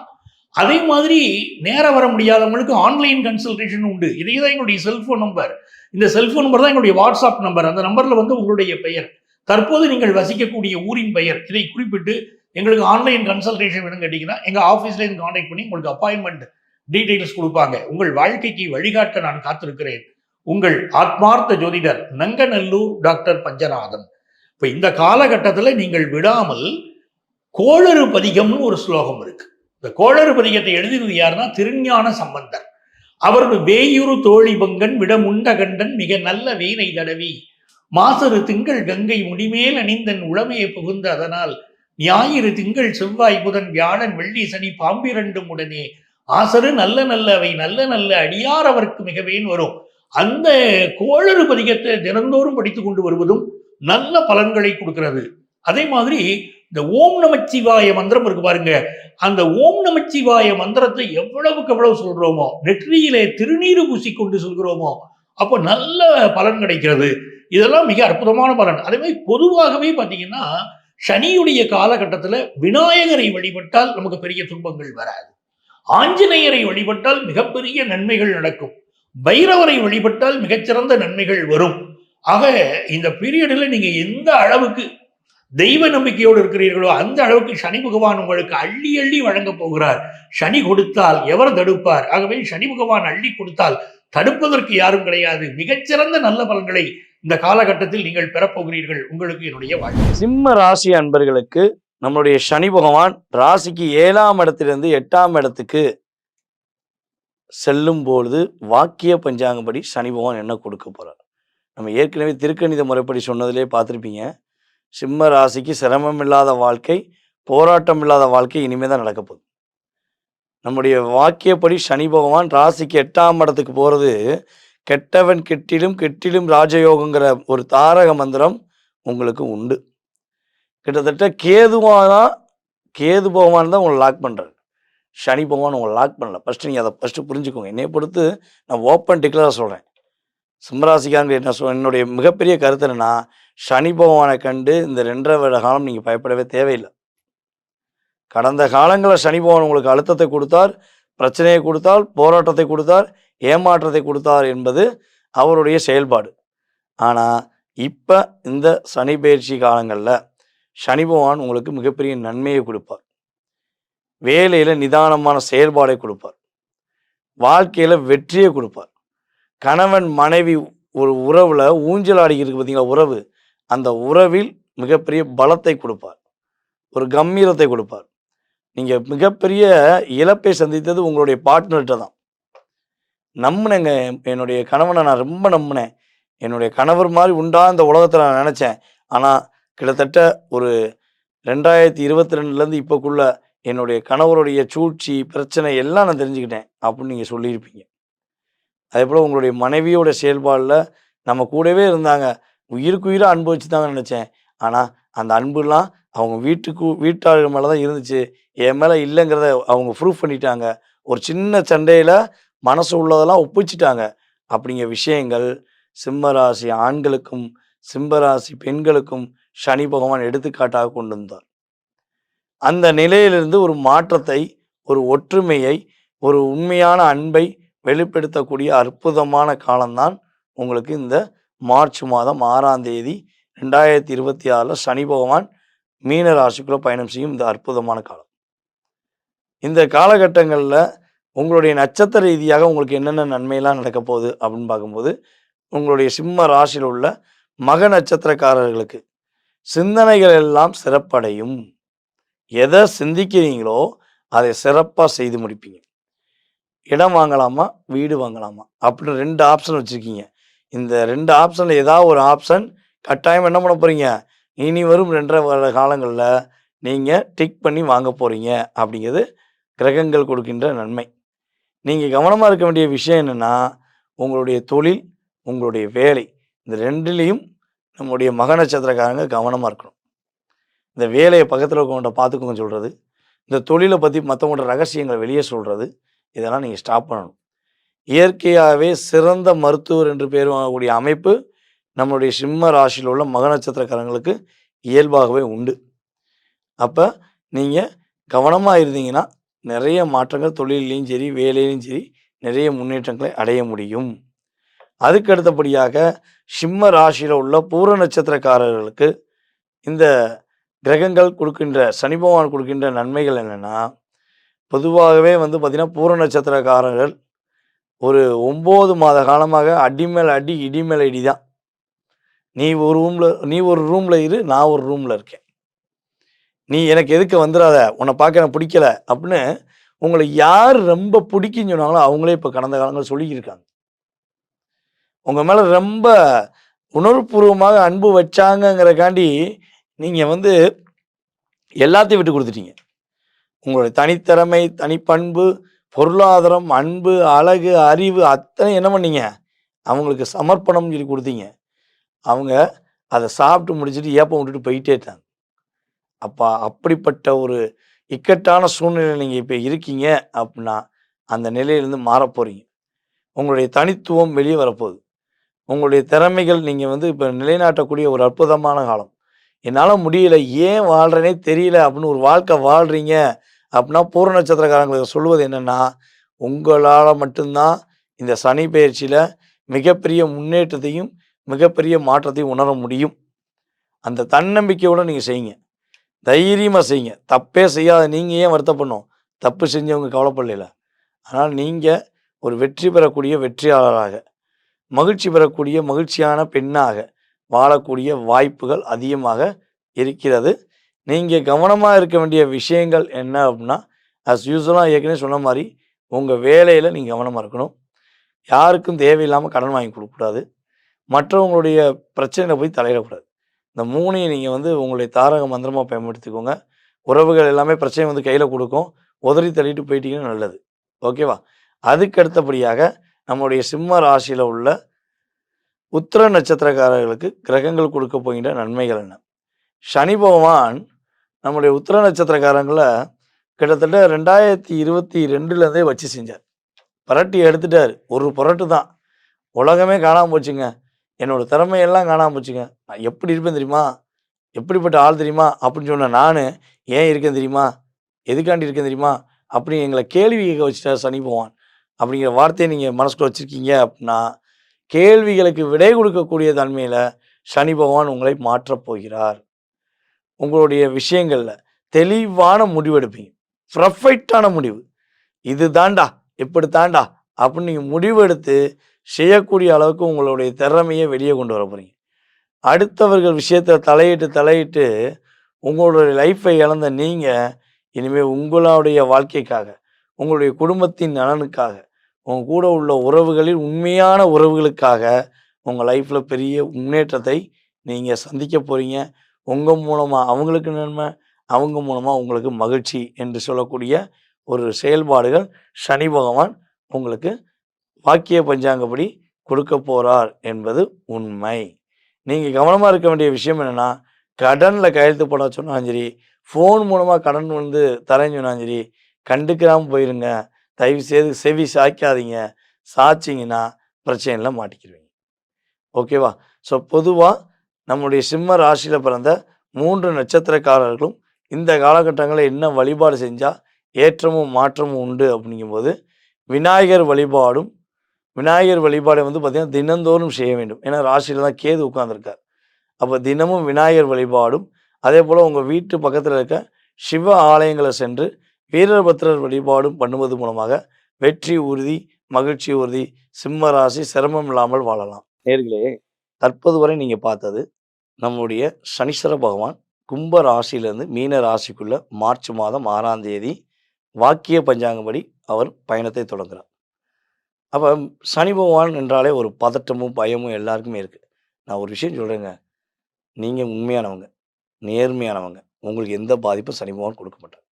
அதே மாதிரி நேரம் வர முடியாதவங்களுக்கு ஆன்லைன் கன்சல்டேஷன் உண்டு. இதே தான் எங்களுடைய செல்போன் நம்பர். இந்த செல்போன் நம்பர் தான் எங்களுடைய வாட்ஸ்அப் நம்பர். அந்த நம்பர்ல வந்து உங்களுடைய பெயர், தற்போது நீங்கள் வசிக்கக்கூடிய ஊரின் பெயர், இதை குறிப்பிட்டு எங்களுக்கு ஆன்லைன் கன்சல்டேஷன் வேணும் கேட்டீங்கன்னா எங்க ஆஃபீஸ்ல இருந்து கான்டாக்ட் பண்ணி உங்களுக்கு அப்பாயின்மெண்ட் டீடைல்ஸ் கொடுப்பாங்க. உங்கள் வாழ்க்கைக்கு வழிகாட்ட நான் காத்திருக்கிறேன். உங்கள் ஆத்மார்த்த ஜோதிடர் நங்கநல்லூர் டாக்டர் பஞ்சநாதன். இப்ப இந்த காலகட்டத்தில் நீங்கள் விடாமல் கோளறு பதிகம்னு ஒரு ஸ்லோகம் இருக்கு. இந்த கோளறு பதிகத்தை எழுதினது யாருன்னா திருஞான சம்பந்தர். அவர் வேயுறு தோழி பங்கன் விடமுண்ட கண்டன் மிக நல்ல வீணை தடவி மாசரு திங்கள் கங்கை முடிமேல் அணிந்தன் உளமையை புகுந்த அதனால் ஞாயிறு திங்கள் செவ்வாய் புதன் வியாழன் வெள்ளி சனி பாம்பிரண்டும் உடனே ஆசரு நல்ல நல்ல அவை நல்ல நல்ல அடியார் அவருக்கு மிகவேன் வரும். அந்த கோளறு பதிகத்தை தினந்தோறும் படித்து கொண்டு வருவதும் நல்ல பலன்களை கொடுக்கிறது. அதே மாதிரி இந்த ஓம் நமச்சிவாய மந்திரம் இருக்கு பாருங்க. அந்த ஓம் நமச்சிவாய மந்திரத்தை எவ்வளவுக்கு எவ்வளவு சொல்றோமோ, நெற்றியிலே திருநீறு பூசிக்கொண்டு சொல்கிறோமோ, அப்போ நல்ல பலன் கிடைக்கிறது. இதெல்லாம் மிக அற்புதமான பலன். அதே மாதிரி பொதுவாகவே பார்த்தீங்கன்னா சனியுடைய காலகட்டத்தில் விநாயகரை வழிபட்டால் நமக்கு பெரிய துன்பங்கள் வராது. ஆஞ்சநேயரை வழிபட்டால் மிகப்பெரிய நன்மைகள் நடக்கும். பைரவரை வழிபட்டால் மிகச்சிறந்த நன்மைகள் வரும். ஆக இந்த பீரியடில் நீங்க எந்த அளவுக்கு தெய்வ நம்பிக்கையோடு இருக்கிறீர்களோ அந்த அளவுக்கு சனி பகவான் உங்களுக்கு அள்ளி அள்ளி வழங்க போகிறார். சனி கொடுத்தால் எவர் தடுப்பார்? ஆகவே சனி பகவான் அள்ளி கொடுத்தால் தடுப்பதற்கு யாரும் கிடையாது. மிகச்சிறந்த நல்ல பலன்களை இந்த காலகட்டத்தில் நீங்கள் பெறப்போகிறீர்கள். உங்களுக்கு என்னுடைய வாழ்க்கை. சிம்ம ராசி அன்பர்களுக்கு நம்மளுடைய சனி பகவான் ராசிக்கு 7ஆம் இடத்திலிருந்து 8ஆம் இடத்துக்கு செல்லும் பொழுது வாக்கிய பஞ்சாங்கப்படி சனி பகவான் என்ன கொடுக்க போறார்? நம்ம ஏற்கனவே திருக்கணித முறைப்படி சொன்னதிலே பார்த்துருப்பீங்க. சிம்ம ராசிக்கு சிரமம் இல்லாத வாழ்க்கை, போராட்டம் இல்லாத வாழ்க்கை இனிமேல் தான் நடக்க போகுது. நம்முடைய வாக்கியப்படி சனி பகவான் ராசிக்கு 8ஆம் இடத்துக்கு போகிறது கெட்டவன் கெட்டிலும் கெட்டிலும் ராஜயோகங்கிற ஒரு தாரக மந்திரம் உங்களுக்கு உண்டு. கிட்டத்தட்ட கேது பகவான் தான் உங்களை லாக் பண்ணுறாரு. சனி பகவான் உங்களை லாக் பண்ணல. ஃபஸ்ட்டு நீங்கள் அதை ஃபஸ்ட்டு புரிஞ்சுக்கோங்க. என்னையை பொறுத்து நான் ஓப்பன் டிக்ளராக சொல்கிறேன். சிம்மராசிக்காரங்க என்ன என்னுடைய மிகப்பெரிய கருத்து என்னன்னா, சனி பகவானை கண்டு இந்த 2.5 வருட காலம் நீங்கள் பயப்படவே தேவையில்லை. கடந்த காலங்களில் சனி பகவான் உங்களுக்கு அழுத்தத்தை கொடுத்தார், பிரச்சனையை கொடுத்தார், போராட்டத்தை கொடுத்தார், ஏமாற்றத்தை கொடுத்தார் என்பது அவருடைய செயல்பாடு. ஆனால் இப்போ இந்த சனி பயிற்சி காலங்களில் சனி பகவான் உங்களுக்கு மிகப்பெரிய நன்மையை கொடுப்பார். வேலையில் நிதானமான செயல்பாடை கொடுப்பார். வாழ்க்கையில் வெற்றியை கொடுப்பார். கணவன் மனைவி ஒரு உறவில் ஊஞ்சல் ஆடிக்கிறதுக்கு பார்த்தீங்களா உறவு, அந்த உறவில் மிகப்பெரிய பலத்தை கொடுப்பார், ஒரு கம்பீரத்தை கொடுப்பார். நீங்கள் மிகப்பெரிய இழப்பை சந்தித்தது உங்களுடைய பார்ட்னர்கிட்ட தான். நம்பினேங்க, என்னுடைய கணவனை நான் ரொம்ப நம்பினேன், என்னுடைய கணவர் மாதிரி உண்டா இந்த உலகத்தில் நான் நினச்சேன். ஆனால் கிட்டத்தட்ட ஒரு 2022 இப்போக்குள்ள என்னுடைய கணவருடைய சூழ்ச்சி, பிரச்சனை எல்லாம் நான் தெரிஞ்சுக்கிட்டேன் அப்படின்னு நீங்கள் சொல்லியிருப்பீங்க. அதேபோல் உங்களுடைய மனைவியோட செயல்பாடில் நம்ம கூடவே இருந்தாங்க, உயிருக்கு உயிராக அன்பு வச்சுதாங்கன்னு நினச்சேன். ஆனால் அந்த அன்புலாம் அவங்க வீட்டாளர்கள் மேலே தான் இருந்துச்சு, என் மேலே இல்லைங்கிறத அவங்க ப்ரூஃப் பண்ணிட்டாங்க. ஒரு சின்ன சண்டையில் மனசு உள்ளதெல்லாம் ஒப்பிச்சிட்டாங்க. அப்படிங்கிற விஷயங்கள் சிம்மராசி ஆண்களுக்கும் சிம்மராசி பெண்களுக்கும் சனி பகவான் எடுத்துக்காட்டாக கொண்டு வந்தார். அந்த நிலையிலிருந்து ஒரு மாற்றத்தை, ஒரு ஒற்றுமையை, ஒரு உண்மையான அன்பை வெளிப்படுத்தக்கூடிய அற்புதமான காலம்தான் உங்களுக்கு இந்த மார்ச் மாதம் 6ஆம் தேதி 2026 சனி பகவான் மீன ராசிக்குள்ளே பயணம் செய்யும் இந்த அற்புதமான காலம். இந்த காலகட்டங்களில் உங்களுடைய நட்சத்திர ரீதியாக உங்களுக்கு என்னென்ன நன்மையெல்லாம் நடக்க போகுது அப்படின்னு பார்க்கும்போது, உங்களுடைய சிம்ம ராசியில் உள்ள மக நட்சத்திரக்காரர்களுக்கு சிந்தனைகள் எல்லாம் சிறப்படையும். எதை சிந்திக்கிறீங்களோ அதை சிறப்பாக செய்து முடிப்பீங்க. இடம் வாங்கலாமா, வீடு வாங்கலாமா அப்படின்னு 2 ஆப்ஷன் வச்சுருக்கீங்க. இந்த 2 ஆப்ஷனில் ஏதாவது ஒரு ஆப்ஷன் கட்டாயம் என்ன பண்ண போகிறீங்க, இனி வரும் 2.5 வருட காலங்களில் நீங்கள் டிக் பண்ணி வாங்க போகிறீங்க. அப்படிங்கிறது கிரகங்கள் கொடுக்கின்ற நன்மை. நீங்கள் கவனமாக இருக்க வேண்டிய விஷயம் என்னென்னா, உங்களுடைய தொழில், உங்களுடைய வேலை, இந்த 2லேயும் நம்முடைய மக நட்சத்திரக்காரங்க கவனமாக இருக்கணும். இந்த வேலையை பக்கத்தில் இருக்கவங்கள்ட்ட பார்த்துக்கோங்க சொல்கிறது, இந்த தொழிலை பற்றி மற்றவங்களோட ரகசியங்களை வெளியே சொல்கிறது, இதெல்லாம் நீங்கள் ஸ்டாப் பண்ணணும். இயற்கையாகவே சிறந்த மருத்துவர் என்று பேர் வாங்கக்கூடிய அமைப்பு நம்மளுடைய சிம்ம ராசியில் உள்ள மக நட்சத்திரக்காரங்களுக்கு இயல்பாகவே உண்டு. அப்போ நீங்கள் கவனமாக இருந்தீங்கன்னா நிறைய மாற்றங்கள் தொழிலையும் சரி வேலையிலையும் சரி நிறைய முன்னேற்றங்களை அடைய முடியும். அதுக்கு அடுத்தபடியாக சிம்ம ராசியில் உள்ள பூர நட்சத்திரக்காரர்களுக்கு இந்த கிரகங்கள் கொடுக்கின்ற சனி பகவான் கொடுக்கின்ற நன்மைகள் என்னென்னா, பொதுவாகவே பார்த்திங்கன்னா பூர நட்சத்திரக்காரர்கள் ஒரு 9 மாத காலமாக அடி மேல் அடி இடி மேல் இடி தான். நீ ஒரு ரூமில் இரு, நான் ஒரு ரூமில் இருக்கேன், நீ எனக்கு எதுக்கு வந்துடாத, உன்னை பார்க்க எனக்கு பிடிக்கல அப்படின்னு உங்களை யார் ரொம்ப பிடிக்குன்னு சொன்னாங்களோ அவங்களே இப்போ கடந்த காலங்கள் சொல்லிக்கிருக்காங்க. உங்கள் மேலே ரொம்ப உணர்வுபூர்வமாக அன்பு வச்சாங்கங்கிறக்காண்டி நீங்கள் எல்லாத்தையும் விட்டு கொடுத்துட்டீங்க. உங்களுடைய தனித்திறமை, தனிப்பண்பு, பொருளாதாரம், அன்பு, அழகு, அறிவு அத்தனை என்ன பண்ணீங்க, அவங்களுக்கு சமர்ப்பணம் சொல்லி கொடுத்தீங்க. அவங்க அதை சாப்பிட்டு முடிச்சுட்டு ஏப்பம் விட்டுட்டு போயிட்டே இருக்காங்க. அப்படிப்பட்ட ஒரு இக்கட்டான சூழ்நிலை நீங்கள் இப்போ இருக்கீங்க அப்படின்னா அந்த நிலையிலேருந்து மாறப்போகிறீங்க. உங்களுடைய தனித்துவம் வெளியே வரப்போகுது. உங்களுடைய திறமைகள் நீங்கள் இப்போ நிலைநாட்டக்கூடிய ஒரு அற்புதமான காலம். என்னால் முடியல, ஏன் வாழ்கிறேனே தெரியல அப்படின்னு ஒரு வாழ்க்கை வாழ்கிறீங்க அப்படின்னா பூர நட்சத்திரக்காரங்களுக்கு சொல்லுவது என்னென்னா, உங்களால் மட்டும்தான் இந்த சனி பயிற்சியில் மிகப்பெரிய முன்னேற்றத்தையும் மிகப்பெரிய மாற்றத்தையும் உணர முடியும். அந்த தன்னம்பிக்கையோடு நீங்கள் செய்யுங்க, தைரியமாக செய்யுங்க. தப்பே செய்யாத நீங்கள் ஏன் வருத்தப்படணும், தப்பு செஞ்சவங்க கவலைப்படல. ஆனால் நீங்கள் ஒரு வெற்றி பெறக்கூடிய வெற்றியாளராக, மகிழ்ச்சி பெறக்கூடிய மகிழ்ச்சியான பெண்ணாக வாழக்கூடிய வாய்ப்புகள் அதிகமாக இருக்கிறது. நீங்கள் கவனமாக இருக்க வேண்டிய விஷயங்கள் என்ன அப்படின்னா, அஸ் யூஸ்வலாக ஏற்கனவே சொன்ன மாதிரி உங்கள் வேலையில் நீங்கள் கவனமாக இருக்கணும். யாருக்கும் தேவையில்லாமல் கடன் வாங்கி கொடுக்கக்கூடாது. மற்றவங்களுடைய பிரச்சனையில் போய் தலையிடக்கூடாது. இந்த 3ஐயும் நீங்கள் உங்களுடைய தாரக மந்திரமாக பயன்படுத்திக்கோங்க. உறவுகள் எல்லாமே பிரச்சனை கையில் கொடுக்கும், உதறி தள்ளிட்டு போயிட்டீங்கன்னா நல்லது. ஓகேவா? அதுக்கு அடுத்தபடியாக நம்முடைய சிம்ம ராசியில் உள்ள உத்திர நட்சத்திரக்காரர்களுக்கு கிரகங்கள் கொடுக்க போகின்ற நன்மைகள் என்ன? சனி பகவான் நம்முடைய உத்திர நட்சத்திரக்காரங்களை கிட்டத்தட்ட 2022 வச்சு செஞ்சார். புரட்டி எடுத்துட்டார். ஒரு புரட்டு தான் உலகமே காணாமல் போச்சுங்க. என்னோட திறமையெல்லாம் காணாமல் போச்சுங்க. நான் எப்படி இருப்பேன் தெரியுமா, எப்படிப்பட்ட ஆள் தெரியுமா அப்படின்னு சொன்ன நான் ஏன் இருக்கேன் தெரியுமா, எதுக்காண்டி இருக்கேன் தெரியுமா அப்படி எங்களை கேள்வி கேட்க வச்சுட்டார் சனி பகவான். அப்படிங்கிற வார்த்தையை நீங்கள் மனசுக்குள்ள வச்சுருக்கீங்க அப்படின்னா, கேள்விகளுக்கு விடை கொடுக்கக்கூடிய தன்மையில் சனி பகவான் உங்களை மாற்றப் போகிறார். உங்களுடைய விஷயங்களில் தெளிவான முடிவு எடுப்பீங்க. பர்ஃபெக்டான முடிவு, இது தாண்டா எப்படி தாண்டா அப்படின்னு நீங்கள் முடிவு எடுத்து செய்யக்கூடிய அளவுக்கு உங்களுடைய திறமையை வெளியே கொண்டு வர போகிறீங்க. அடுத்தவர்கள் விஷயத்தில் தலையிட்டு உங்களுடைய லைஃப்பை இழந்த நீங்கள் இனிமேல் உங்களுடைய வாழ்க்கைக்காக, உங்களுடைய குடும்பத்தின் நலனுக்காக, உங்கள் கூட உள்ள உறவுகளில் உண்மையான உறவுகளுக்காக உங்கள் லைஃப்பில் பெரிய முன்னேற்றத்தை நீங்கள் சந்திக்க போகிறீங்க. உங்கள் மூலமாக அவங்களுக்கு நன்மை, அவங்க மூலமாக உங்களுக்கு மகிழ்ச்சி என்று சொல்லக்கூடிய ஒரு செயல்பாடுகள் சனி பகவான் உங்களுக்கு வாக்கிய பஞ்சாங்கப்படி கொடுக்க போகிறார் என்பது உண்மை. நீங்கள் கவனமாக இருக்க வேண்டிய விஷயம் என்னென்னா, கடனில் கையெழுத்து போட சொன்னாலும் சரி, ஃபோன் மூலமாக கடன் வந்து தரேன்னு சொன்னாலும் சரி, கண்டுக்கிறாமல் போயிருங்க. தயவு செய்து செவி சாய்க்காதீங்க. சாய்ச்சிங்கன்னா பிரச்சனையில் மாட்டிக்கிடுவீங்க. ஓகேவா? ஸோ பொதுவாக நம்முடைய சிம்ம ராசியில் பிறந்த 3 நட்சத்திரக்காரர்களும் இந்த காலகட்டங்களில் என்ன வழிபாடு செஞ்சால் ஏற்றமும் மாற்றமும் உண்டு அப்படிங்கும்போது, விநாயகர் வழிபாடை வந்து பார்த்திங்கன்னா தினந்தோறும் செய்ய வேண்டும். ஏன்னா ராசியில் தான் கேது உட்கார்ந்துருக்கார். அப்போ தினமும் விநாயகர் வழிபாடும், அதே போல் உங்கள் வீட்டு பக்கத்தில் இருக்க சிவ ஆலயங்களை சென்று வீரபத்திரர் வழிபாடும் பண்ணுவது மூலமாக வெற்றி உறுதி, மகிழ்ச்சி உறுதி. சிம்ம ராசி சிரமம் இல்லாமல் வாழலாம். நேர்களே, தற்போது வரை நீங்கள் பார்த்தது நம்முடைய சனீஸ்வர பகவான் கும்ப ராசியிலேருந்து மீன ராசிக்குள்ள மார்ச் மாதம் 6ஆம் தேதி வாக்கிய பஞ்சாங்கப்படி அவர் பயணத்தை தொடங்குகிறார். அப்போ சனி பகவான் என்றாலே ஒரு பதட்டமும் பயமும் எல்லாருக்குமே இருக்குது. நான் ஒரு விஷயம் சொல்கிறேங்க, நீங்கள் உண்மையானவங்க, நேர்மையானவங்க, உங்களுக்கு எந்த பாதிப்பும் சனி பகவான் கொடுக்க மாட்டார்.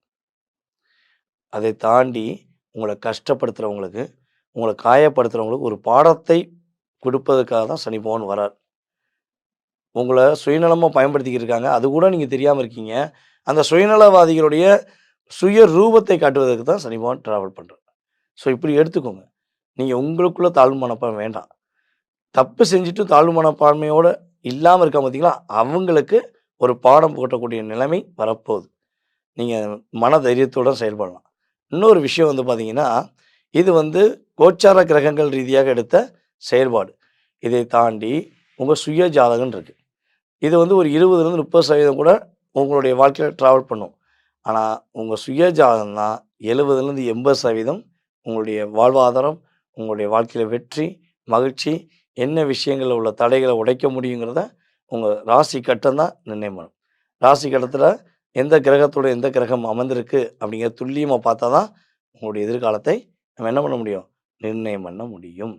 அதை தாண்டி உங்களை கஷ்டப்படுத்துகிறவங்களுக்கு, உங்களை காயப்படுத்துகிறவங்களுக்கு ஒரு பாடத்தை கொடுப்பதற்காக தான் சனி பகவான் வரார். உங்களை சுயநலமாக பயன்படுத்திக்கிட்டு இருக்காங்க, அது கூட நீங்கள் தெரியாமல் இருக்கீங்க. அந்த சுயநலவாதிகளுடைய சுய ரூபத்தை காட்டுவதற்கு தான் சனி பகவான் ட்ராவல் பண்ணுறார். ஸோ இப்படி எடுத்துக்கோங்க. நீங்கள் உங்களுக்குள்ள தாழ்வு மனப்பான்மை வேண்டாம். தப்பு செஞ்சுட்டு தாழ்வு மனப்பான்மையோடு இல்லாமல் இருக்க பார்த்தீங்களா, அவங்களுக்கு ஒரு பாடம் போட்டக்கூடிய நிலைமை வரப்போகுது. நீங்கள் மன தைரியத்தோடு செயல்படலாம். இன்னொரு விஷயம் வந்து பார்த்தீங்கன்னா, இது வந்து கோச்சார கிரகங்கள் ரீதியாக எடுத்த செயல்பாடு. இதை தாண்டி உங்கள் சுய ஜாதகம் இருக்குது. இது வந்து ஒரு 20லேருந்து 30% கூட உங்களுடைய வாழ்க்கையில் ட்ராவல் பண்ணும். ஆனால் உங்கள் சுய ஜாதகம் தான் 70லேருந்து 80% உங்களுடைய வாழ்வாதாரம், உங்களுடைய வாழ்க்கையில் வெற்றி, மகிழ்ச்சி, என்ன விஷயங்களில் உள்ள தடைகளை உடைக்க முடியுங்கிறத உங்கள் ராசி கட்டம் தான் நிர்ணயம் பண்ணும். ராசி கட்டத்தில் எந்த கிரகத்தோட எந்த கிரகம் அமர்ந்திருக்கு அப்படிங்கிற துல்லியமாக பார்த்தா தான் உங்களுடைய எதிர்காலத்தை நம்ம என்ன பண்ண முடியும், நிர்ணயம் பண்ண முடியும்.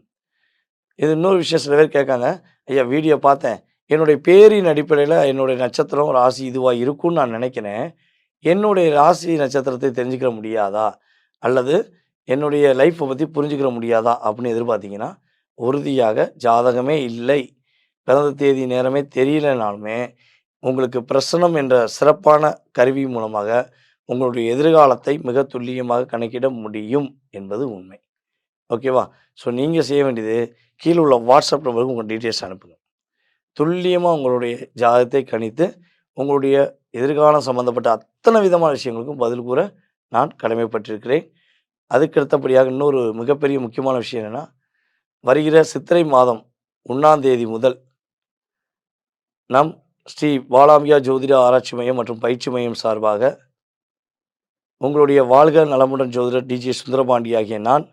இது இன்னொரு விஷயம், சில பேர் கேட்காங்க, ஐயா வீடியோ பார்த்தேன், என்னுடைய பேரின் அடிப்படையில் என்னுடைய நட்சத்திரம் ராசி இதுவாக இருக்கும்னு நான் நினைக்கிறேன், என்னுடைய ராசி நட்சத்திரத்தை தெரிஞ்சுக்கிற முடியாதா, அல்லது என்னுடைய லைஃப்பை பற்றி புரிஞ்சுக்கிற முடியாதா அப்படின்னு எதிர்பார்த்தீங்கன்னா, உறுதியாக ஜாதகமே இல்லை, பிறந்த தேதி நேரமே தெரியலனாலுமே உங்களுக்கு பிரசனம் என்ற சிறப்பான கருவி மூலமாக உங்களுடைய எதிர்காலத்தை மிக துல்லியமாக கணக்கிட முடியும் என்பது உண்மை. ஓகேவா? ஸோ நீங்கள் செய்ய வேண்டியது, கீழே உள்ள வாட்ஸ்அப் நம்பருக்கு உங்கள் டீட்டெயில்ஸ் அனுப்புங்க. துல்லியமாக உங்களுடைய ஜாதகத்தை கணித்து உங்களுடைய எதிர்காலம் சம்பந்தப்பட்ட அத்தனை விதமான விஷயங்களுக்கும் பதில் கூற நான் கடமைப்பட்டிருக்கிறேன். அதுக்கு அடுத்தபடியாக இன்னொரு மிகப்பெரிய முக்கியமான விஷயம் என்னென்னா, வருகிற சித்திரை மாதம் 1ஆம் தேதி முதல் நம் ஸ்ரீ பாலாம்பிகா ஜோதிட ஆராய்ச்சி மையம் மற்றும் பயிற்சி மையம் சார்பாக உங்களுடைய வாழ்க நலமுடன் ஜோதிடர் டிஜே சுந்தரபாண்டி ஆகிய நான்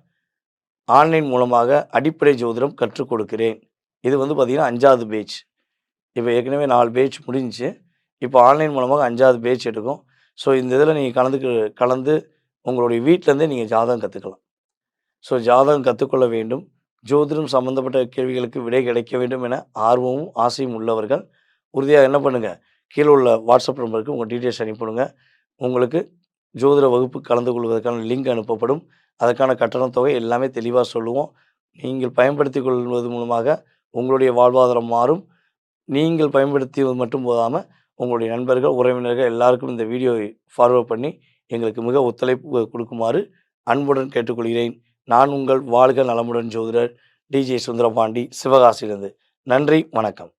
ஆன்லைன் மூலமாக அடிப்படை ஜோதிடம் கற்றுக் கொடுக்கிறேன். இது வந்து பார்த்திங்கன்னா 5வது பேட்ச். இப்போ ஏற்கனவே 4 பேட்ச் முடிஞ்சிச்சு. இப்போ ஆன்லைன் மூலமாக 5வது பேட்ச் எடுக்கும். ஸோ இந்த இதில் நீங்கள் கலந்து உங்களுடைய வீட்டிலேருந்தே நீங்கள் ஜாதகம் கற்றுக்கலாம். ஸோ ஜாதகம் கற்றுக்கொள்ள வேண்டும், ஜோதிடம் சம்மந்தப்பட்ட கேள்விகளுக்கு விடை கிடைக்க வேண்டும் என ஆர்வமும் ஆசையும் உள்ளவர்கள் உறுதியாக என்ன பண்ணுங்கள், கீழே உள்ள வாட்ஸ்அப் நம்பருக்கு உங்கள் டீட்டெயில்ஸ் அனுப்பிவிடுங்க. உங்களுக்கு ஜோதிட வகுப்பு கலந்து கொள்வதற்கான லிங்க் அனுப்பப்படும். அதற்கான கட்டணத் தொகை எல்லாமே தெளிவாக சொல்லுவோம். நீங்கள் பயன்படுத்தி கொள்வது மூலமாக உங்களுடைய வாழ்வாதாரம் மாறும். நீங்கள் பயன்படுத்தியது மட்டும் போதாமல் உங்களுடைய நண்பர்கள், உறவினர்கள் எல்லாருக்கும் இந்த வீடியோவை ஃபார்வர்ட் பண்ணி எங்களுக்கு மிக ஒத்துழைப்பு கொடுக்குமாறு அன்புடன் கேட்டுக்கொள்கிறேன். நான் உங்கள் வாழ்க நலமுடன் ஜோதிடர் டிஜே சுந்தரபாண்டி, சிவகாசியிலிருந்து. நன்றி, வணக்கம்.